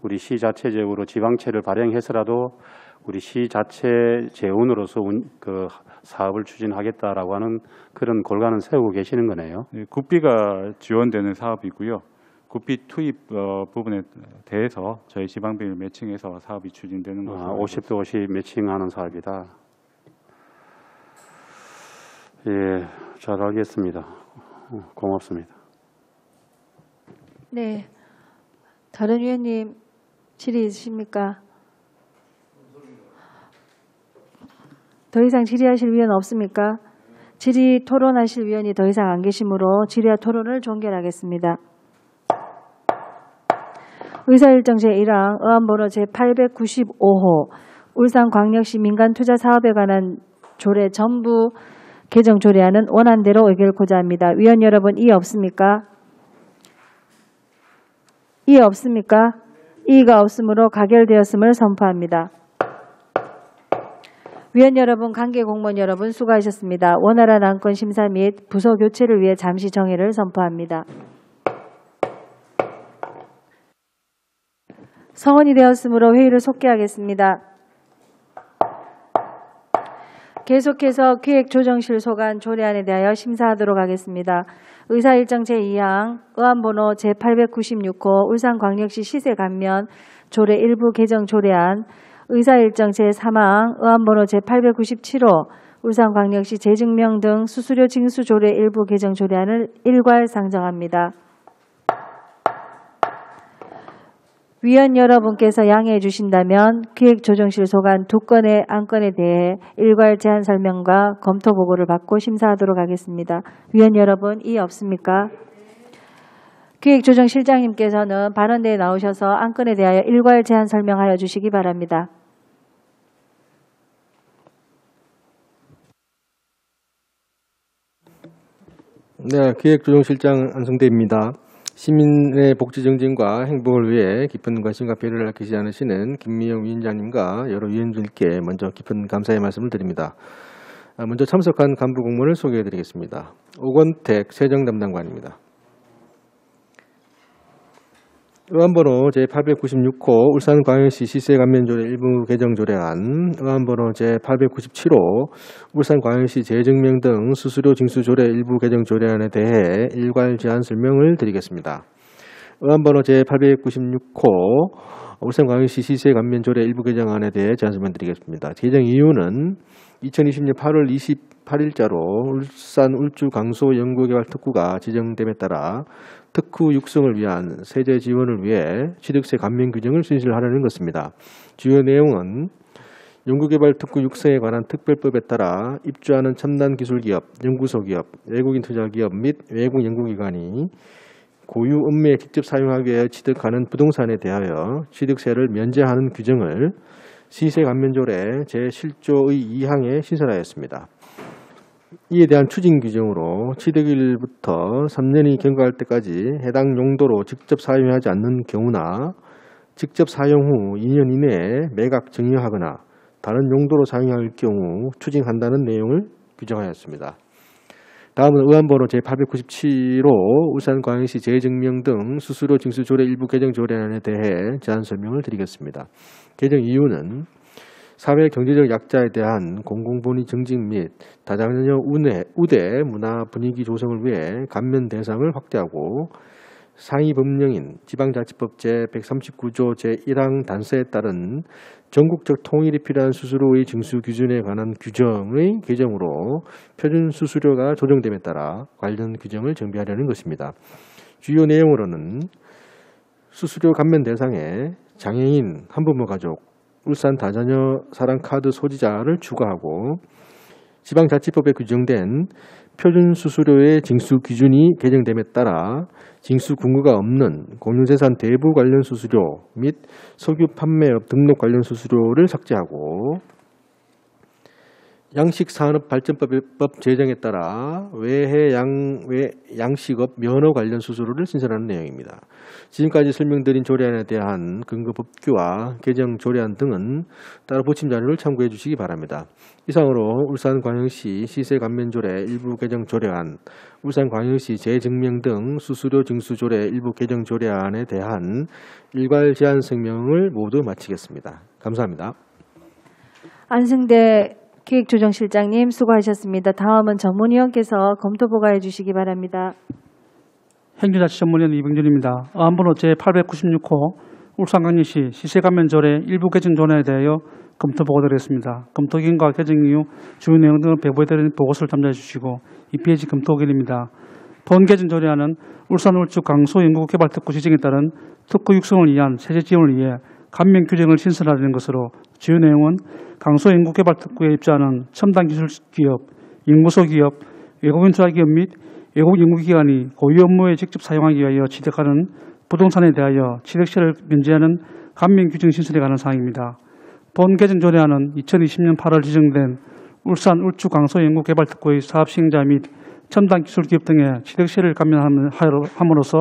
H: 우리 시 자체적으로 지방채를 발행해서라도 우리 시 자체 재원으로서 그 사업을 추진하겠다라고 하는 그런 골간은 세우고 계시는 거네요.
E: 네, 국비가 지원되는 사업이고요. 국비 투입 부분에 대해서 저희 지방비를 매칭해서 사업이 추진되는 것으로
H: 50대 50 매칭하는 사업이다. 예, 잘 알겠습니다. 고맙습니다.
A: 네. 다른 위원님 질의 있으십니까? 더 이상 질의하실 위원 없습니까? 질의 토론하실 위원이 더 이상 안 계시므로 질의와 토론을 종결하겠습니다. 의사일정 제1항 의안번호 제895호 울산광역시 민간투자 사업에 관한 조례 전부 개정 조례안은 원안대로 의결코자 합니다. 위원 여러분 이의 없습니까? 이의 없습니까? 이의가 없으므로 가결되었음을 선포합니다. 위원 여러분, 관계 공무원 여러분 수고하셨습니다. 원활한 안건 심사 및 부서 교체를 위해 잠시 정회를 선포합니다. 성원이 되었으므로 회의를 속개하겠습니다. 계속해서 기획조정실 소관 조례안에 대하여 심사하도록 하겠습니다. 의사일정 제2항 의안번호 제896호 울산광역시 시세 감면 조례 일부 개정 조례안 의사일정 제3항 의안번호 제897호 울산광역시 재증명 등 수수료 징수 조례 일부 개정 조례안을 일괄 상정합니다. 위원 여러분께서 양해해 주신다면 기획조정실 소관 두 건의 안건에 대해 일괄 제안 설명과 검토 보고를 받고 심사하도록 하겠습니다. 위원 여러분 이의 없습니까? 기획조정실장님께서는 발언대에 나오셔서 안건에 대하여 일괄 제안 설명하여 주시기 바랍니다.
B: 네, 기획조정실장 안성대입니다. 시민의 복지 증진과 행복을 위해 깊은 관심과 배려를 아끼지 않으시는 김미영 위원장님과 여러 위원들께 먼저 깊은 감사의 말씀을 드립니다. 먼저 참석한 간부 공무원을 소개해드리겠습니다. 오건택 세정담당관입니다. 의안번호 제896호 울산광역시 시세감면조례 일부 개정조례안, 의안번호 제897호 울산광역시 재증명 등 수수료 징수조례 일부 개정조례안에 대해 일괄 제안 설명을 드리겠습니다. 의안번호 제896호 울산광역시 시세감면조례 일부 개정안에 대해 제안 설명드리겠습니다. 개정 이유는 2020년 8월 28일자로 울산 울주 강소 연구개발 특구가 지정됨에 따라 특구 육성을 위한 세제 지원을 위해 취득세 감면 규정을 신설하려는 것입니다. 주요 내용은 연구개발 특구 육성에 관한 특별법에 따라 입주하는 첨단 기술기업, 연구소기업, 외국인 투자기업 및 외국 연구기관이 고유 업무에 직접 사용하기 위해 취득하는 부동산에 대하여 취득세를 면제하는 규정을 시세감면조례 제7조의 2항에 신설하였습니다. 이에 대한 추진 규정으로 취득일부터 3년이 경과할 때까지 해당 용도로 직접 사용하지 않는 경우나 직접 사용 후 2년 이내에 매각 증여하거나 다른 용도로 사용할 경우 추징한다는 내용을 규정하였습니다. 다음은 의안번호 제897호 울산광역시 재증명 등 수수료 징수조례 일부 개정 조례안에 대해 제안 설명을 드리겠습니다. 개정 이유는 사회 경제적 약자에 대한 공공본의 증진 및 다자녀 우대 문화 분위기 조성을 위해 감면 대상을 확대하고 상위 법령인 지방자치법 제139조 제1항 단서에 따른 전국적 통일이 필요한 수수료의 징수 기준에 관한 규정의 개정으로 표준 수수료가 조정됨에 따라 관련 규정을 정비하려는 것입니다. 주요 내용으로는 수수료 감면 대상에 장애인, 한부모 가족, 울산 다자녀 사랑카드 소지자를 추가하고 지방자치법에 규정된 표준 수수료의 징수 기준이 개정됨에 따라 징수 근거가 없는 공유재산 대부 관련 수수료 및 석유 판매업 등록 관련 수수료를 삭제하고 양식산업발전법 제정에 따라 외해 양식업 면허 관련 수수료를 신설하는 내용입니다. 지금까지 설명드린 조례안에 대한 근거 법규와 개정 조례안 등은 따로 보침 자료를 참고해 주시기 바랍니다. 이상으로 울산광역시 시세감면조례 일부 개정 조례안, 울산광역시 재증명 등 수수료 징수조례 일부 개정 조례안에 대한 일괄 제안 성명을 모두 마치겠습니다. 감사합니다.
A: 안승대 기획조정실장님 수고하셨습니다. 다음은 전문위원께서 검토 보고해 주시기 바랍니다.
C: 행정자치전문위원 이병준입니다. 안번호 제896호 울산광역시 시세감면조례 일부 개정 조례에 대하여 검토 보고드리겠습니다. 검토 기간과 개정 이후 주요 내용 등을 배부해드리는 보고서를 참조해 주시고 2페이지 검토 기일입니다. 본 개정 조례안은 울산 울주 강소 연구개발특구 지정에 따른 특구 육성을 위한 세제 지원을 위해 감면 규정을 신설하려는 것으로 주요 내용은 강소 연구개발특구에 입주하는 첨단 기술 기업, 연구소 기업, 외국인 투자 기업 및 외국 연구기관이 고유 업무에 직접 사용하기 위하여 취득하는 부동산에 대하여 취득세를 면제하는 감면 규정 신설에 관한 사항입니다. 본 개정 조례안은 2020년 8월 지정된 울산 울주 강소 연구개발특구의 사업 시행자 및 첨단 기술 기업 등의 취득세를 감면함으로써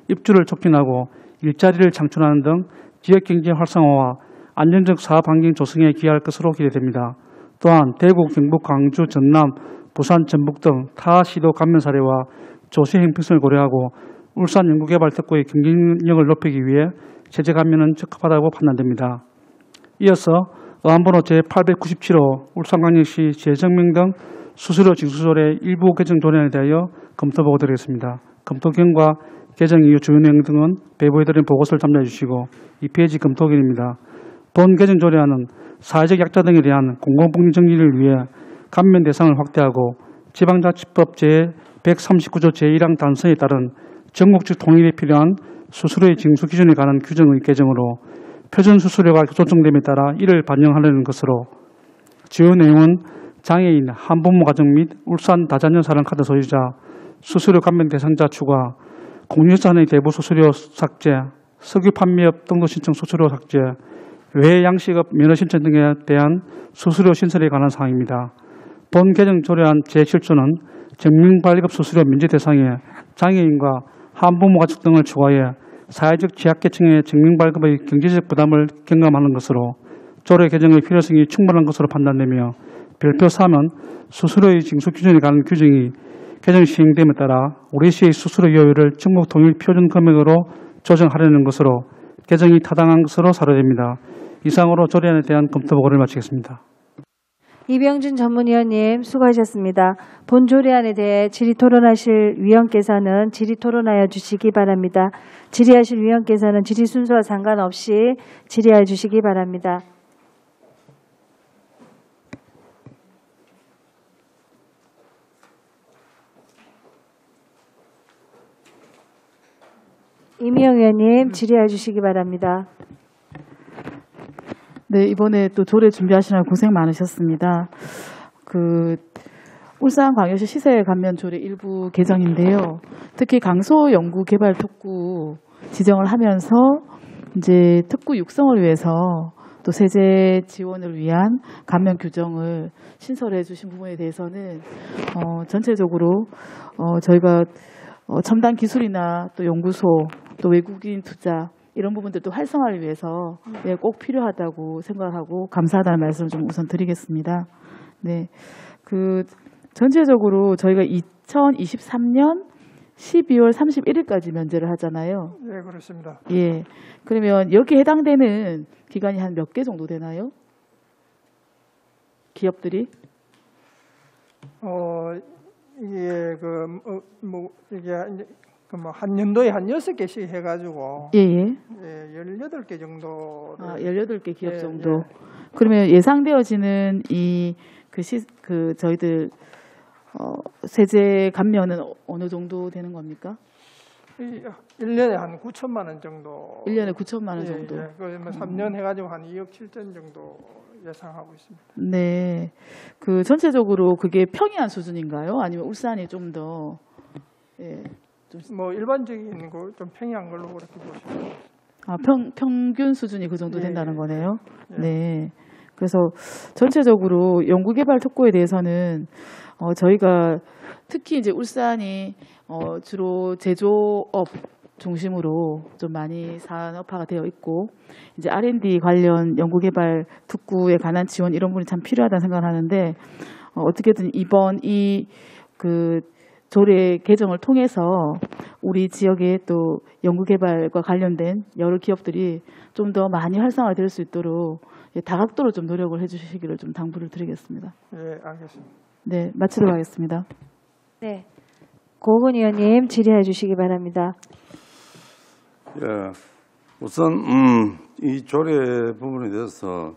C: 입주를 촉진하고 일자리를 창출하는 등 지역경제 활성화와 안정적 사업 환경 조성에 기여할 것으로 기대됩니다. 또한 대구, 경북, 광주, 전남, 부산, 전북 등 타 시도 감면 사례와 조세 형평성을 고려하고 울산 연구개발특구의 경쟁력을 높이기 위해 세제 감면은 적합하다고 판단됩니다. 이어서 어안번호 제897호 울산광역시 재정명 등 수수료 징수조례 일부 개정 조례에 대하여 검토 보고 드리겠습니다. 검토 결과 개정 이후 주요 내용 등은 배부해드린 보고서를 참조해 주시고 2페이지 검토 기일입니다. 본 개정 조례안은 사회적 약자 등에 대한 공공복리 정리를 위해 감면 대상을 확대하고 지방자치법 제139조 제1항 단서에 따른 전국적 통일에 필요한 수수료의 징수 기준에 관한 규정의 개정으로 표준 수수료가 조정됨에 따라 이를 반영하려는 것으로 주요 내용은 장애인, 한부모 가정 및 울산 다자녀 사랑카드 소유자, 수수료 감면 대상자 추가, 공유재산의 대부 수수료 삭제, 석유 판매업 등록 신청 수수료 삭제, 외해 양식업 면허 신청 등에 대한 수수료 신설에 관한 사항입니다. 본 개정 조례안 제7조는 정밀관리급 수수료 면제 대상에 장애인과 한부모 가족 등을 추가해 사회적 취약계층의 정밀발급의 경제적 부담을 경감하는 것으로 조례 개정의 필요성이 충분한 것으로 판단되며 별표 3은 수수료의 징수 기준에 관한 규정이 개정 시행됨에 따라 올해시의 수수료 요율을 전국 통일 표준 금액으로 조정하려는 것으로 개정이 타당한 것으로 사료됩니다. 이상으로 조례안에 대한 검토 보고를 마치겠습니다.
A: 이병준 전문위원님 수고하셨습니다. 본 조례안에 대해 질의토론하실 위원께서는 질의토론하여 주시기 바랍니다. 질의하실 위원께서는 질의 순서와 상관없이 질의하여 주시기 바랍니다. 이미영 의원님 질의해 주시기 바랍니다.
D: 네, 이번에 또 조례 준비하시느라 고생 많으셨습니다. 울산광역시 시세 감면 조례 일부 개정인데요. 특히 강소 연구 개발 특구 지정을 하면서 이제 특구 육성을 위해서 또 세제 지원을 위한 감면 규정을 신설해 주신 부분에 대해서는 전체적으로 저희가 첨단 기술이나 또 연구소 또 외국인 투자 이런 부분들도 활성화를 위해서 꼭 필요하다고 생각하고 감사하다는 말씀을 좀 우선 드리겠습니다. 네, 전체적으로 저희가 2023년 12월 31일까지 면제를 하잖아요.
I: 네, 그렇습니다.
D: 예, 그러면 여기에 해당되는 기간이 한 몇 개 정도 되나요? 기업들이?
I: 이게 이게 한 년도에 한 6개씩 해가지고
D: 예.
I: 18개 정도.
D: 18개 기업
I: 예,
D: 정도.
I: 예.
D: 그러면 예상되어지는 저희들 세제 감면은 어느 정도 되는 겁니까?
I: 1년에 한 9천만 원 정도.
D: 1년에 9천만 원 정도.
I: 그러면 3년 해가지고 한 2억 7천 정도 예상하고 있습니다.
D: 네, 그 전체적으로 그게 평이한 수준인가요? 아니면 울산이 좀 더 예,
I: 뭐 일반적인 거 좀 평이한 걸로 그렇게 보시면 됩니다.
D: 평균 수준이 그 정도 된다는
I: 예,
D: 거네요.
I: 예.
D: 네. 그래서 전체적으로 연구개발 특구에 대해서는 저희가 특히 이제 울산이 주로 제조업 중심으로 좀 많이 산업화가 되어 있고 이제 R&D 관련 연구개발 특구에 관한 지원 이런 부분이 참 필요하다는 생각을 하는데 어떻게든 이번 그 조례 개정을 통해서 우리 지역의 또 연구개발과 관련된 여러 기업들이 좀 더 많이 활성화될 수 있도록 다각도로 좀 노력을 해주시기를 좀 당부를 드리겠습니다.
I: 예, 알겠습니다.
D: 네, 마치도록 하겠습니다.
A: 네. 고은 의원님 질의해 주시기 바랍니다.
J: 예, 우선 이 조례 부분에 대해서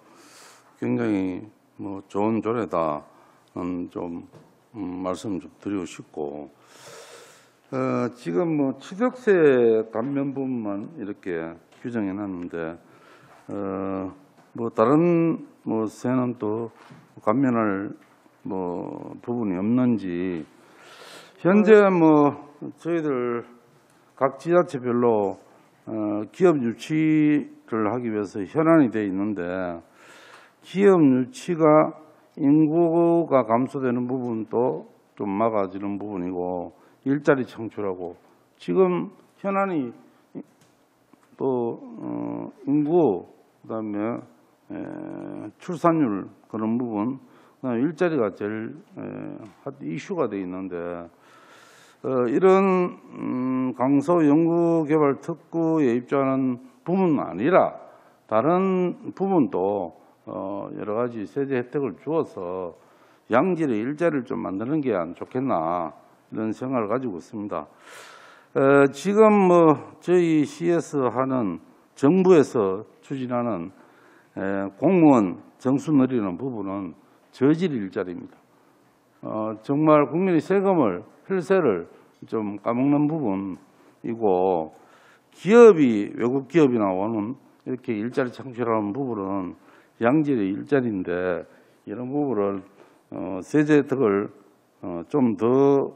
J: 굉장히 뭐 좋은 조례다는 좀 말씀 좀 드리고 싶고 지금 뭐 취득세 감면 부분만 이렇게 규정해 놨는데 뭐 다른 뭐 세는 또 감면할 뭐 부분이 없는지 현재 뭐 저희들 각 지자체별로 기업 유치를 하기 위해서 현안이 되어 있는데 기업 유치가 인구가 감소되는 부분도 좀 막아지는 부분이고 일자리 창출하고 지금 현안이 또 인구 그다음에 출산율 그런 부분 그다음에 일자리가 제일 이슈가 되어 있는데 이런 강서 연구개발 특구에 입주하는 부분은 아니라 다른 부분도 여러 가지 세제 혜택을 주어서 양질의 일자리를 좀 만드는 게 안 좋겠나 이런 생각을 가지고 있습니다. 지금 뭐 저희 시에서 하는 정부에서 추진하는 공무원 정수 늘리는 부분은 저질 일자리입니다. 정말 국민의 세금을 혈세를 좀 까먹는 부분이고 기업이 외국 기업이 나오는 이렇게 일자리 창출하는 부분은 양질의 일자리인데 이런 부분을 세제 혜택을 좀 더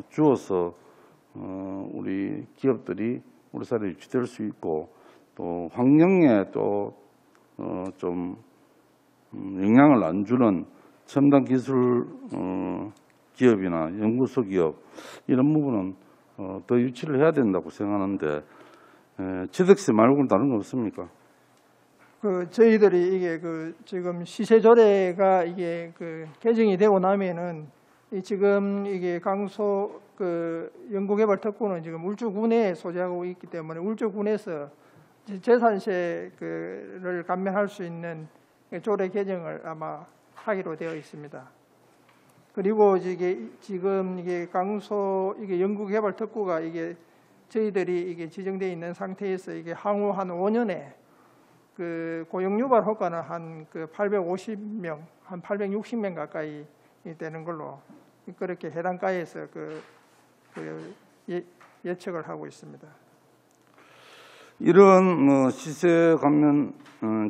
J: 주어서 우리 기업들이 울산에 유치될 수 있고 또 환경에 또 좀 영향을 안 주는 첨단 기술 기업이나 연구소 기업 이런 부분은 더 유치를 해야 된다고 생각하는데 취득세 말고는 다른 거 없습니까?
I: 그 저희들이 이게 그 지금 시세 조례가 이게 그 개정이 되고 나면은 지금 이게 강서 그 연구개발 특구는 지금 울주군에 소재하고 있기 때문에 울주군에서 재산세를 감면할 수 있는 조례 개정을 아마 하기로 되어 있습니다. 그리고 이게 지금 이게 강서 이게 연구개발 특구가 이게 저희들이 이게 지정되어 있는 상태에서 이게 향후 한 5년에 그 고용 유발 효과는 한 그 850명, 한 860명 가까이 되는 걸로 그렇게 해당가에서 예측을 하고 있습니다.
J: 이런 시세 감면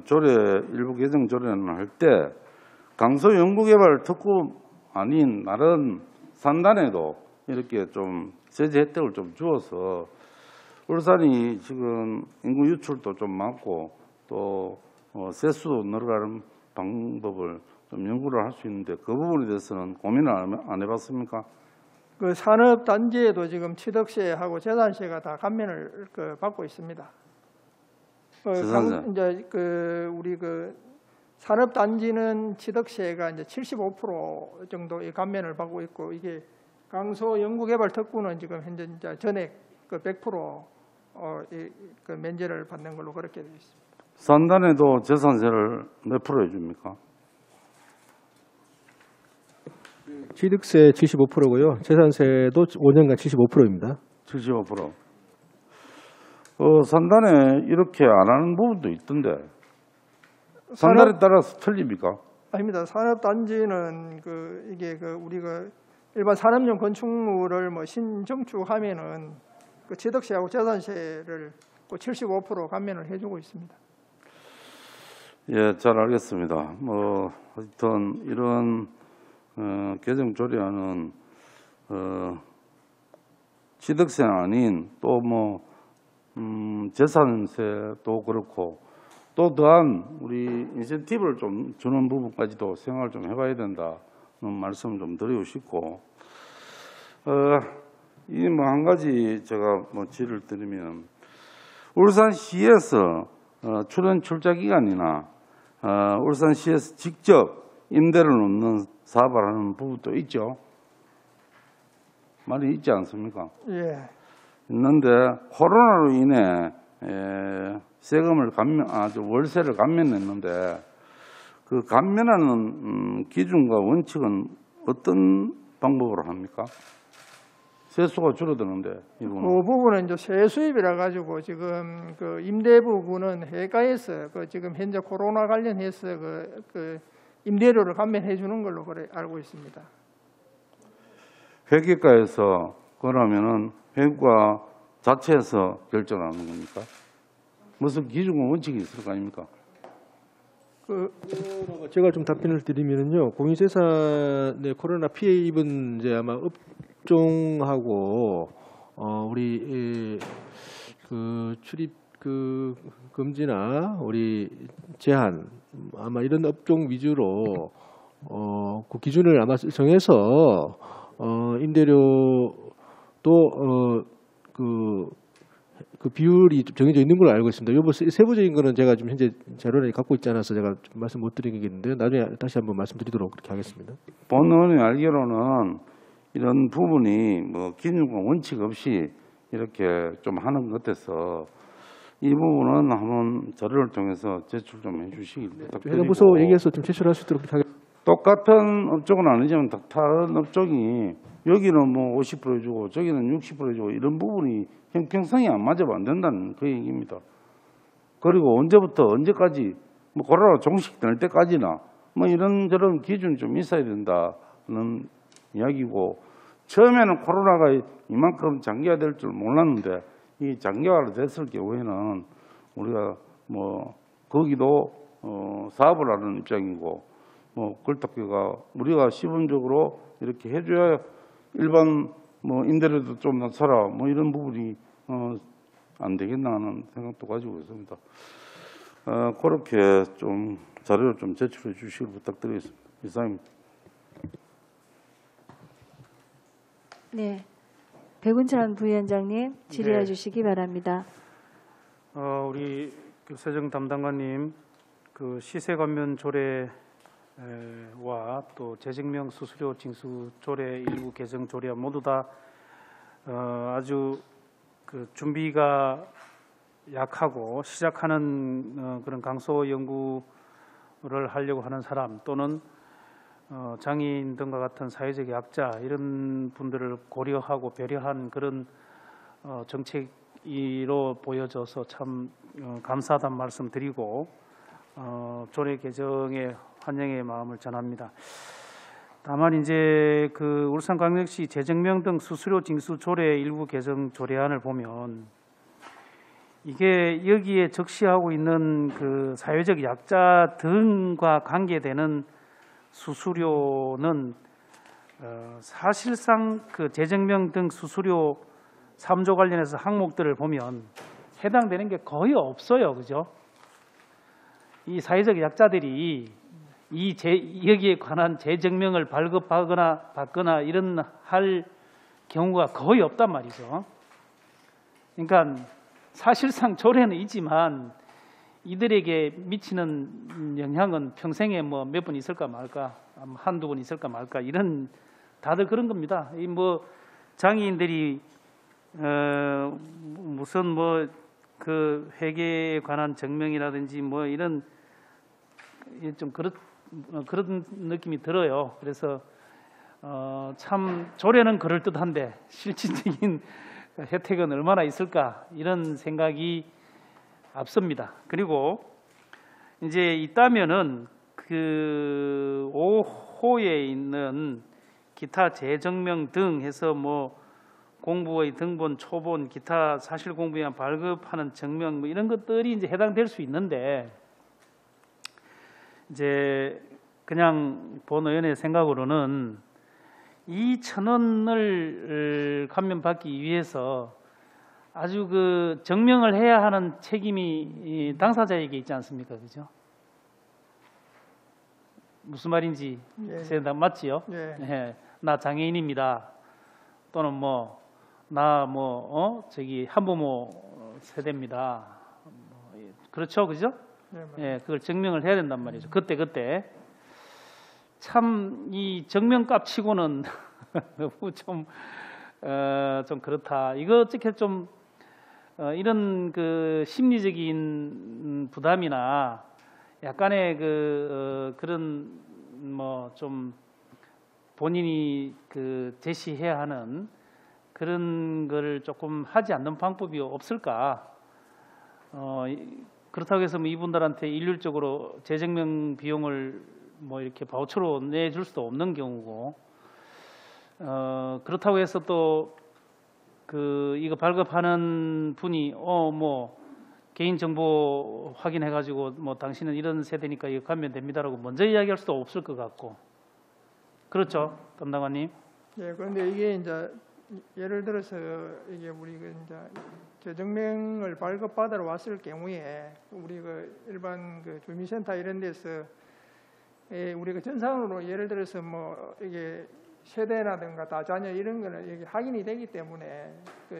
J: 조례 일부 개정 조례는 할 때 강서 연구개발 특구 아닌 다른 산단에도 이렇게 좀 세제 혜택을 좀 주어서 울산이 지금 인구 유출도 좀 많고 또 세수도 늘어가는 방법을 좀 연구를 할 수 있는데 그 부분에 대해서는 고민을 안 해봤습니까?
I: 그 산업 단지에도 지금 취득세하고 재산세가 다 감면을 받고 있습니다. 이제 우리 산업 단지는 취득세가 이제 75% 정도 감면을 받고 있고 이게 강서 연구개발 특구는 지금 현재 이제 전액 100% 면제를 받는 걸로 그렇게 되어 있습니다.
J: 산단에도 재산세를 몇 프로 해줍니까?
B: 취득세 75%고요. 재산세도 5년간 75%입니다.
J: 75%. 산단에 이렇게 안 하는 부분도 있던데. 산단에 따라서 틀립니까?
I: 아닙니다. 산업 단지는 이게 우리가 일반 산업용 건축물을 뭐 신정축하면은 그 취득세하고 재산세를 75% 감면을 해주고 있습니다.
J: 예, 잘 알겠습니다. 뭐 하여튼 이런 개정 조례안은 취득세 아닌 또 뭐 재산세도 그렇고 또 더한 우리 인센티브를 좀 주는 부분까지도 생각을 좀 해봐야 된다는 말씀을 좀 드리고 싶고 이 뭐 한 가지 제가 뭐 질의를 드리면 울산시에서 출연 출자 기간이나 울산시에서 직접 임대를 놓는 사업을 하는 부분도 있죠. 말이 있지 않습니까?
I: 예.
J: 있는데 코로나로 인해 세금을 월세를 감면했는데 그 감면하는 기준과 원칙은 어떤 방법으로 합니까? 세수가 줄어드는데
I: 그 부분은 이제 세수입이라 가지고 지금 그 임대 부분은 해가에서 그 지금 현재 코로나 관련해서 그 임대료를 감면해 주는 걸로 그래 알고 있습니다.
J: 회계과에서 그러면은 회계과 자체에서 결정하는 겁니까? 무슨 기준과 원칙이 있을 거 아닙니까?
B: 제가 좀 답변을 드리면요, 공인세산의 코로나 피해 입은 이제 아마 업종하고 우리 그 출입 그 금지나 우리 제한 아마 이런 업종 위주로 그 기준을 아마 정해서 임대료도 그 비율이 좀 정해져 있는 걸로 알고 있습니다. 여부 세부적인 거는 제가 지금 현재 자료를 갖고 있지 않아서 제가 좀 말씀 못 드리겠는데 나중에 다시 한번 말씀드리도록 그렇게 하겠습니다.
J: 본 의원이 알기로는 이런 부분이 뭐 기준과 원칙 없이 이렇게 좀 하는 것 같아서 이 부분은 한번 자료를 통해서 제출 좀 해주시기 부탁드리고.
B: 해당부서 얘기해서 좀 제출할 수 있도록 그렇게 하겠습니다.
J: 똑같은 업종은 아니지만 다른 업종이 여기는 뭐 50% 해주고 저기는 60% 해주고 이런 부분이 형평성이 안 맞으면 안 된다는 그 얘기입니다. 그리고 언제부터 언제까지 뭐 코로나 종식될 때까지나 뭐 이런저런 기준이 좀 있어야 된다는 이야기고 처음에는 코로나가 이만큼 장기화될 줄 몰랐는데 이 장기화가 됐을 경우에는 우리가 뭐 거기도 사업을 하는 입장이고 뭐 그렇다고가 우리가 시범적으로 이렇게 해줘야 일반 뭐 임대료도 좀 낮춰라 뭐 이런 부분이 안 되겠나 하는 생각도 가지고 있습니다. 그렇게 좀 자료를 좀 제출해 주시길 부탁드리겠습니다. 이상입니다.
A: 네, 백운찬 부위원장님 질의해
F: 네.
A: 주시기 바랍니다.
F: 우리 세정 담당관님, 그 시세 감면 조례와 또 재증명 수수료 징수 조례 일부 개정 조례안 모두 다 아주 그 준비가 약하고 시작하는 그런 강소 연구를 하려고 하는 사람 또는 장애인 등과 같은 사회적 약자 이런 분들을 고려하고 배려한 그런 정책으로 보여져서 참 감사하다는 말씀 드리고 조례 개정에 환영의 마음을 전합니다. 다만 이제 그 울산광역시 재증명 등 수수료 징수 조례 일부 개정 조례안을 보면 이게 여기에 적시하고 있는 그 사회적 약자 등과 관계되는 수수료는 사실상 그 재증명 등 수수료 3조 관련해서 항목들을 보면 해당되는 게 거의 없어요, 그죠? 이 사회적 약자들이 여기에 관한 재증명을 받거나 이런 할 경우가 거의 없단 말이죠. 그러니까 사실상 조례는 있지만 이들에게 미치는 영향은 평생에 뭐 몇 번 있을까 말까, 한두 번 있을까 말까 이런 다들 그런 겁니다. 이 뭐 장애인들이 무슨 뭐 그 회계에 관한 증명이라든지 뭐 이런 좀 그런 느낌이 들어요. 그래서 참 조례는 그럴듯한데 실질적인 혜택은 얼마나 있을까 이런 생각이 앞섭니다. 그리고 이제 있다면은 그 5호에 있는 기타 재증명 등 해서 뭐 공부의 등본, 초본, 기타 사실 공부에 발급하는 증명 뭐 이런 것들이 이제 해당될 수 있는데 이제 그냥 본 의원의 생각으로는 이 1,000원을 감면받기 위해서 아주 그 증명을 해야 하는 책임이 이 당사자에게 있지 않습니까, 그죠? 무슨 말인지 맞지요? 예. 나 장애인입니다. 또는 저기 한부모 세대입니다. 그렇죠, 그죠? 예, 그걸 증명을 해야 된단 말이죠. 그때 참 이 증명값치고는 너무 좀 그렇다. 이거 어떻게 좀 이런 그 심리적인 부담이나 약간의 그런 좀 본인이 그 제시해야 하는 그런 거를 조금 하지 않는 방법이 없을까? 그렇다고 해서 이분들한테 일률적으로 재증명 비용을 이렇게 바우처로 내줄 수도 없는 경우고, 그렇다고 해서 또 이거 발급하는 분이 개인 정보 확인해가지고 당신은 이런 세대니까 이거 가면 됩니다라고 먼저 이야기할 수도 없을 것 같고, 그렇죠, 담당관님?
I: 예, 그런데 이게 이제 예를 들어서 이게 우리 이제 재증명을 발급받으러 왔을 경우에 우리 일반 주민센터 이런 데서 우리가 전산으로 예를 들어서 이게 세대라든가 다자녀 이런 거는 이게 확인이 되기 때문에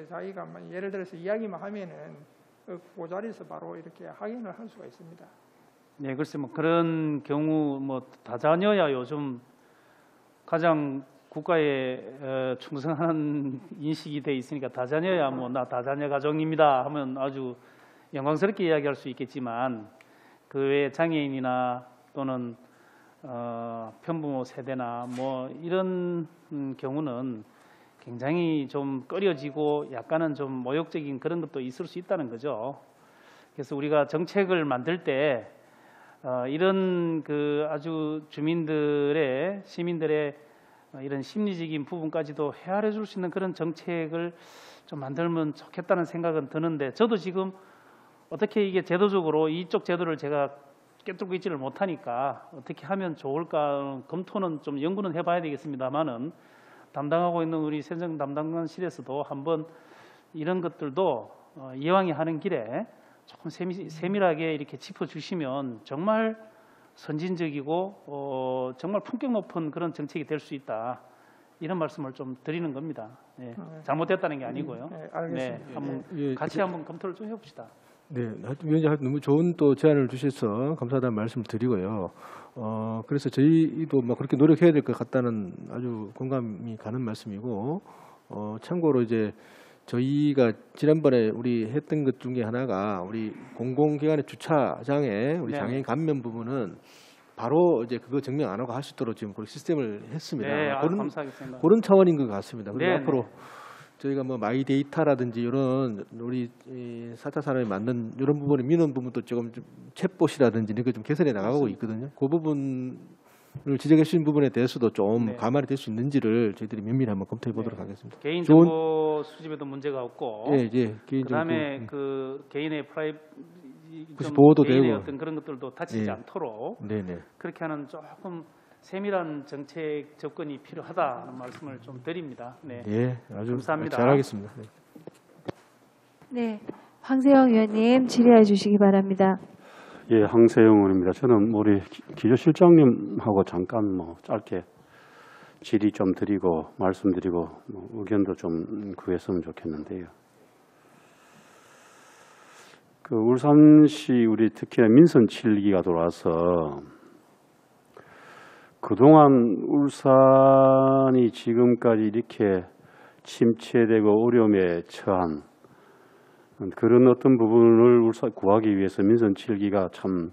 I: 자기가 예를 들어서 이야기만 하면은 그 자리에서 바로 이렇게 확인을 할 수가 있습니다.
F: 네, 글쎄 그런 경우 다자녀야 요즘 가장 국가에 충성하는 인식이 돼 있으니까 다자녀야 나 다자녀 가정입니다 하면 아주 영광스럽게 이야기할 수 있겠지만, 그 외에 장애인이나 또는 편부모 세대나 이런 경우는 굉장히 좀 꺼려지고 약간은 좀 모욕적인 그런 것도 있을 수 있다는 거죠. 그래서 우리가 정책을 만들 때 이런 아주 시민들의 이런 심리적인 부분까지도 헤아려 줄 수 있는 그런 정책을 좀 만들면 좋겠다는 생각은 드는데, 저도 지금 어떻게 이게 제도적으로 이쪽 제도를 제가 꿰뚫고 있지를 못하니까 어떻게 하면 좋을까 검토는 좀 연구는 해봐야 되겠습니다만은, 담당하고 있는 우리 세정 담당관실에서도 한번 이런 것들도 이왕에 하는 길에 조금 세밀하게 이렇게 짚어주시면 정말 선진적이고 정말 품격 높은 그런 정책이 될 수 있다, 이런 말씀을 좀 드리는 겁니다. 네. 잘못됐다는 게 아니고요.
I: 네, 알겠습니다.
F: 한번 같이 한번 검토를 좀 해봅시다.
B: 네, 위원장 너무 좋은 또 제안을 주셔서 감사하다는 말씀을 드리고요. 그래서 저희도 그렇게 노력해야 될 것 같다는 아주 공감이 가는 말씀이고, 참고로 이제 저희가 지난번에 우리 했던 것 중에 하나가 우리 공공기관의 주차장에 우리 장애인 감면 부분은 바로 이제 그거 증명 안 하고 할 수 있도록 지금 그런 시스템을 했습니다.
F: 네, 감사하겠습니다.
B: 그런 차원인 것 같습니다. 그리고
F: 네,
B: 앞으로 저희가 마이 데이터라든지 이런 우리 4차 산업에 맞는 이런 부분에 민원 부분도 조금 좀 챗봇이라든지 이런 거 좀 개선해 나가고 있거든요. 그 부분을 지적해 주신 부분에 대해서도 좀 감안이 될 수 있는지를 저희들이 면밀히 한번 검토해 보도록 하겠습니다.
F: 개인 정보 수집에도 문제가 없고, 그다음에 개인의
B: 보호도
F: 개인의
B: 되고
F: 어떤 그런 것들도 다치지 않도록 그렇게 하는 조금 세밀한 정책 접근이 필요하다는 말씀을 좀 드립니다. 네,
B: 아주
F: 감사합니다.
B: 잘하겠습니다.
A: 네, 황세영 의원님 질의해 주시기 바랍니다.
H: 예, 황세영 의원입니다. 저는 우리 기조실장님하고 잠깐 짧게 질의 좀 드리고 말씀드리고 의견도 좀 구했으면 좋겠는데요. 울산시 우리 특히나 민선 7기가 돌아서 그동안 울산이 지금까지 이렇게 침체되고 어려움에 처한 그런 어떤 부분을 구하기 위해서 민선 7기가 참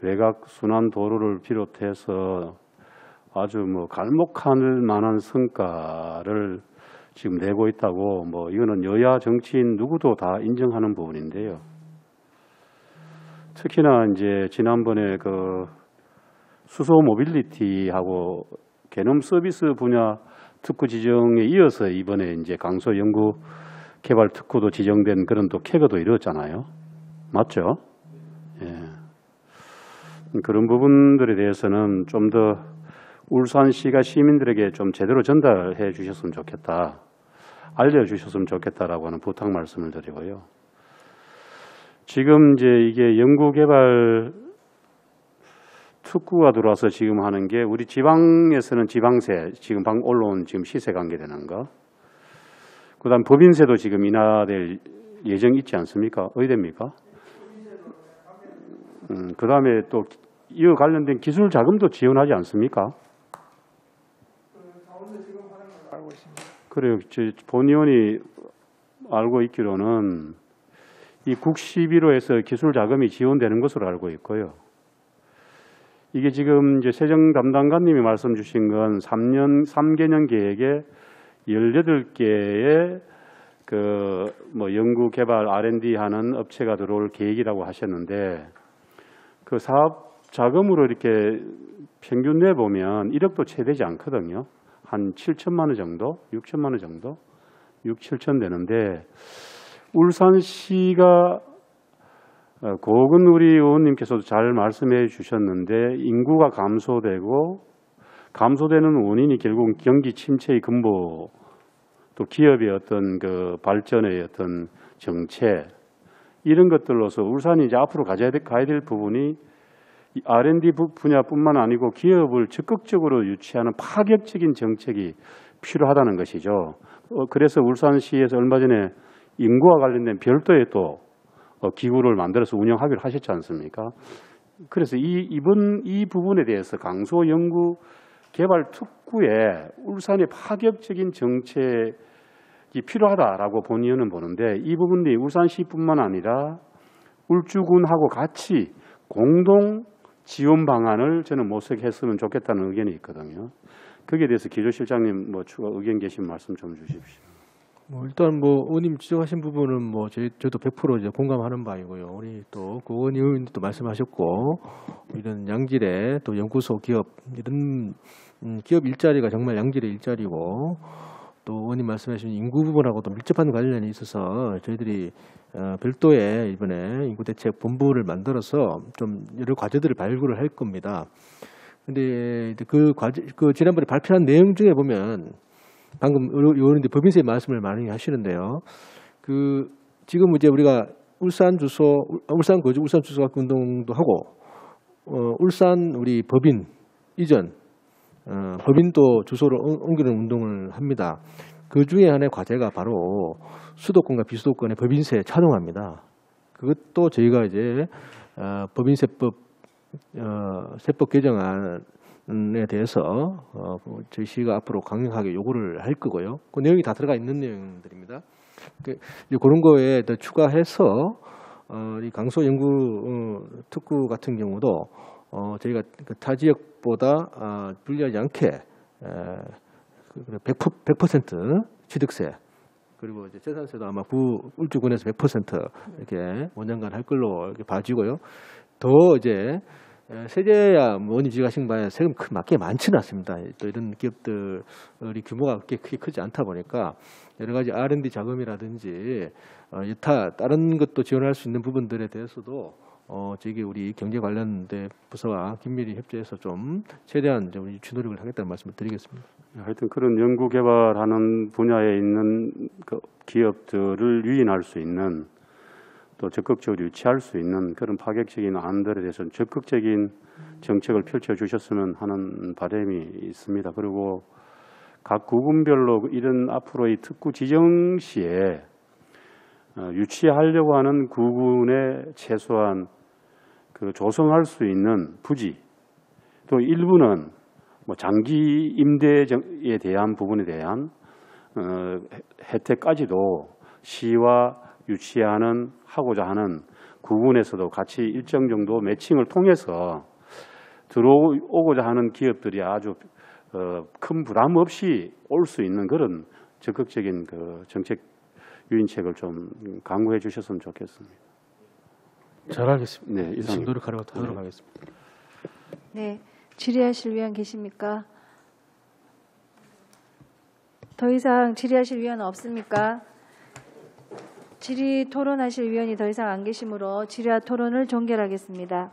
H: 외곽 순환 도로를 비롯해서 아주 갈목할 만한 성과를 지금 내고 있다고 이거는 여야 정치인 누구도 다 인정하는 부분인데요. 특히나 이제 지난번에 수소 모빌리티하고 개념 서비스 분야 특구 지정에 이어서 이번에 이제 강서 연구 개발 특구도 지정된 그런 또 캐거도 이뤘잖아요. 맞죠? 예. 그런 부분들에 대해서는 좀 더 울산시가 시민들에게 좀 제대로 전달해 주셨으면 좋겠다, 알려주셨으면 좋겠다라고 하는 부탁 말씀을 드리고요. 지금 이제 이게 연구개발 특구가 들어와서 지금 하는 게 우리 지방에서는 지방세 지금 방 올라온 지금 시세 관계되는 거, 그다음 법인세도 지금 인하될 예정 있지 않습니까? 어디됩니까? 그다음에 또 이와 관련된 기술 자금도 지원하지 않습니까?
I: 알고 있습니다.
H: 그래요. 본 의원이 알고 있기로는 이 국 11호에서 기술 자금이 지원되는 것으로 알고 있고요. 이게 지금 이제 세정 담당관님이 말씀 주신 건 3개년 계획에 18개의 연구 개발 R&D 하는 업체가 들어올 계획이라고 하셨는데, 그 사업 자금으로 이렇게 평균 내 보면 1억도 채 되지 않거든요. 한 7천만 원 정도, 6천만 원 정도, 6, 7천 되는데, 울산시가 고은 우리 의원님께서도 잘 말씀해 주셨는데, 인구가 감소되고 감소되는 원인이 결국 경기 침체의 근본, 또 기업의 어떤 그 발전의 어떤 정체, 이런 것들로서 울산이 이제 앞으로 가야 될 부분이 이 R&D 분야뿐만 아니고 기업을 적극적으로 유치하는 파격적인 정책이 필요하다는 것이죠. 그래서 울산시에서 얼마 전에 인구와 관련된 별도의 또 기구를 만들어서 운영하기로 하셨지 않습니까? 그래서 이 부분에 대해서 강소 연구 개발 특구에 울산의 파격적인 정책이 필요하다라고 본 의원은 보는데, 이 부분이 울산시뿐만 아니라 울주군하고 같이 공동 지원 방안을 저는 모색했으면 좋겠다는 의견이 있거든요. 거기에 대해서 기조실장님 추가 의견 계신 말씀 좀 주십시오.
B: 일단 의원님 지적하신 부분은 저도 100% 이제 공감하는 바이고요. 우리 또 고은 의원님도 말씀하셨고, 이런 양질의 또 연구소 기업, 이런 기업 일자리가 정말 양질의 일자리고, 또 의원님 말씀하신 인구 부분하고도 밀접한 관련이 있어서 저희들이 별도의 이번에 인구대책 본부를 만들어서 좀 여러 과제들을 발굴을 할 겁니다. 근데 그 지난번에 발표한 내용 중에 보면, 방금 의원님들 법인세 말씀을 많이 하시는데요. 지금 이제 우리가 울산 거주 울산 주소 갖고 운동도 하고, 울산 우리 법인 이전, 법인도 주소를 옮기는 운동을 합니다. 그 중에 하나의 과제가 바로 수도권과 비수도권의 법인세 차등화입니다. 그것도 저희가 이제 법인세법 세법 개정안에 대해서 저희 시가 앞으로 강력하게 요구를 할 거고요. 그 내용이 다 들어가 있는 내용들입니다. 그런 거에 더 추가해서 이 강소 연구 특구 같은 경우도 저희가 타 지역보다 불리하지 않게 100% 취득세, 그리고 이제 재산세도 아마 울주군에서 100% 이렇게 원년간 할 걸로 이렇게 봐지고요. 더 이제 세제야 의원님 지적하신 바에 세금 맞게 많지는 않습니다. 또 이런 기업들이 규모가 그렇게 크게 크지 않다 보니까 여러 가지 R&D 자금이라든지 여타 다른 것도 지원할 수 있는 부분들에 대해서도 저기 우리 경제 관련된 부서와 긴밀히 협조해서 좀 최대한 좀 유치 노력을 하겠다는 말씀을 드리겠습니다.
H: 하여튼 그런 연구 개발하는 분야에 있는 그 기업들을 유인할 수 있는, 또 적극적으로 유치할 수 있는 그런 파격적인 안들에 대해서는 적극적인 정책을 펼쳐주셨으면 하는 바람이 있습니다. 그리고 각 구군별로 이런 앞으로의 특구 지정 시에 유치하려고 하는 구군에 최소한 그 조성할 수 있는 부지, 또 일부는 장기 임대에 대한 부분에 대한 혜택까지도 시와 하고자 하는 구군에서도 같이 일정 정도 매칭을 통해서 들어오고자 하는 기업들이 아주 큰 부담 없이 올 수 있는 그런 적극적인 그 정책 유인책을 좀 강구해 주셨으면 좋겠습니다.
B: 잘 알겠습니다.
H: 네, 이상
B: 노력하도록 하겠습니다.
A: 네, 질의하실 위원 계십니까? 더 이상 질의하실 위원 없습니까? 질의 토론하실 위원이 더 이상 안 계시므로 질의와 토론을 종결하겠습니다.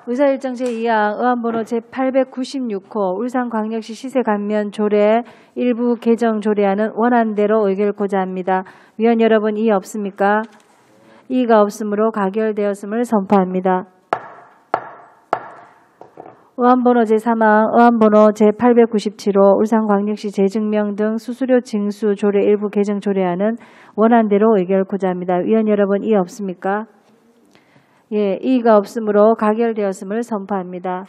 A: 의사일정 제2항 의안번호 제896호 울산광역시 시세감면-조례 일부 개정 조례안은 원안대로 의결코자 합니다. 위원 여러분, 이의 없습니까? 이의가 없으므로 가결되었음을 선포합니다. 의안번호 제3항 의안번호 제897호 울산광역시 재증명 등 수수료 징수 조례 일부 개정 조례안은 원안대로 의결코자 합니다. 위원 여러분, 이의 없습니까? 예, 이의가 없으므로 가결되었음을 선포합니다.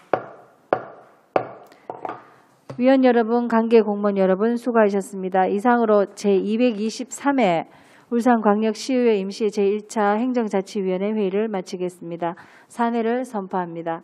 A: 위원 여러분, 관계 공무원 여러분 수고하셨습니다. 이상으로 제223회 울산광역시의회 임시 제1차 행정자치위원회 회의를 마치겠습니다. 산회를 선포합니다.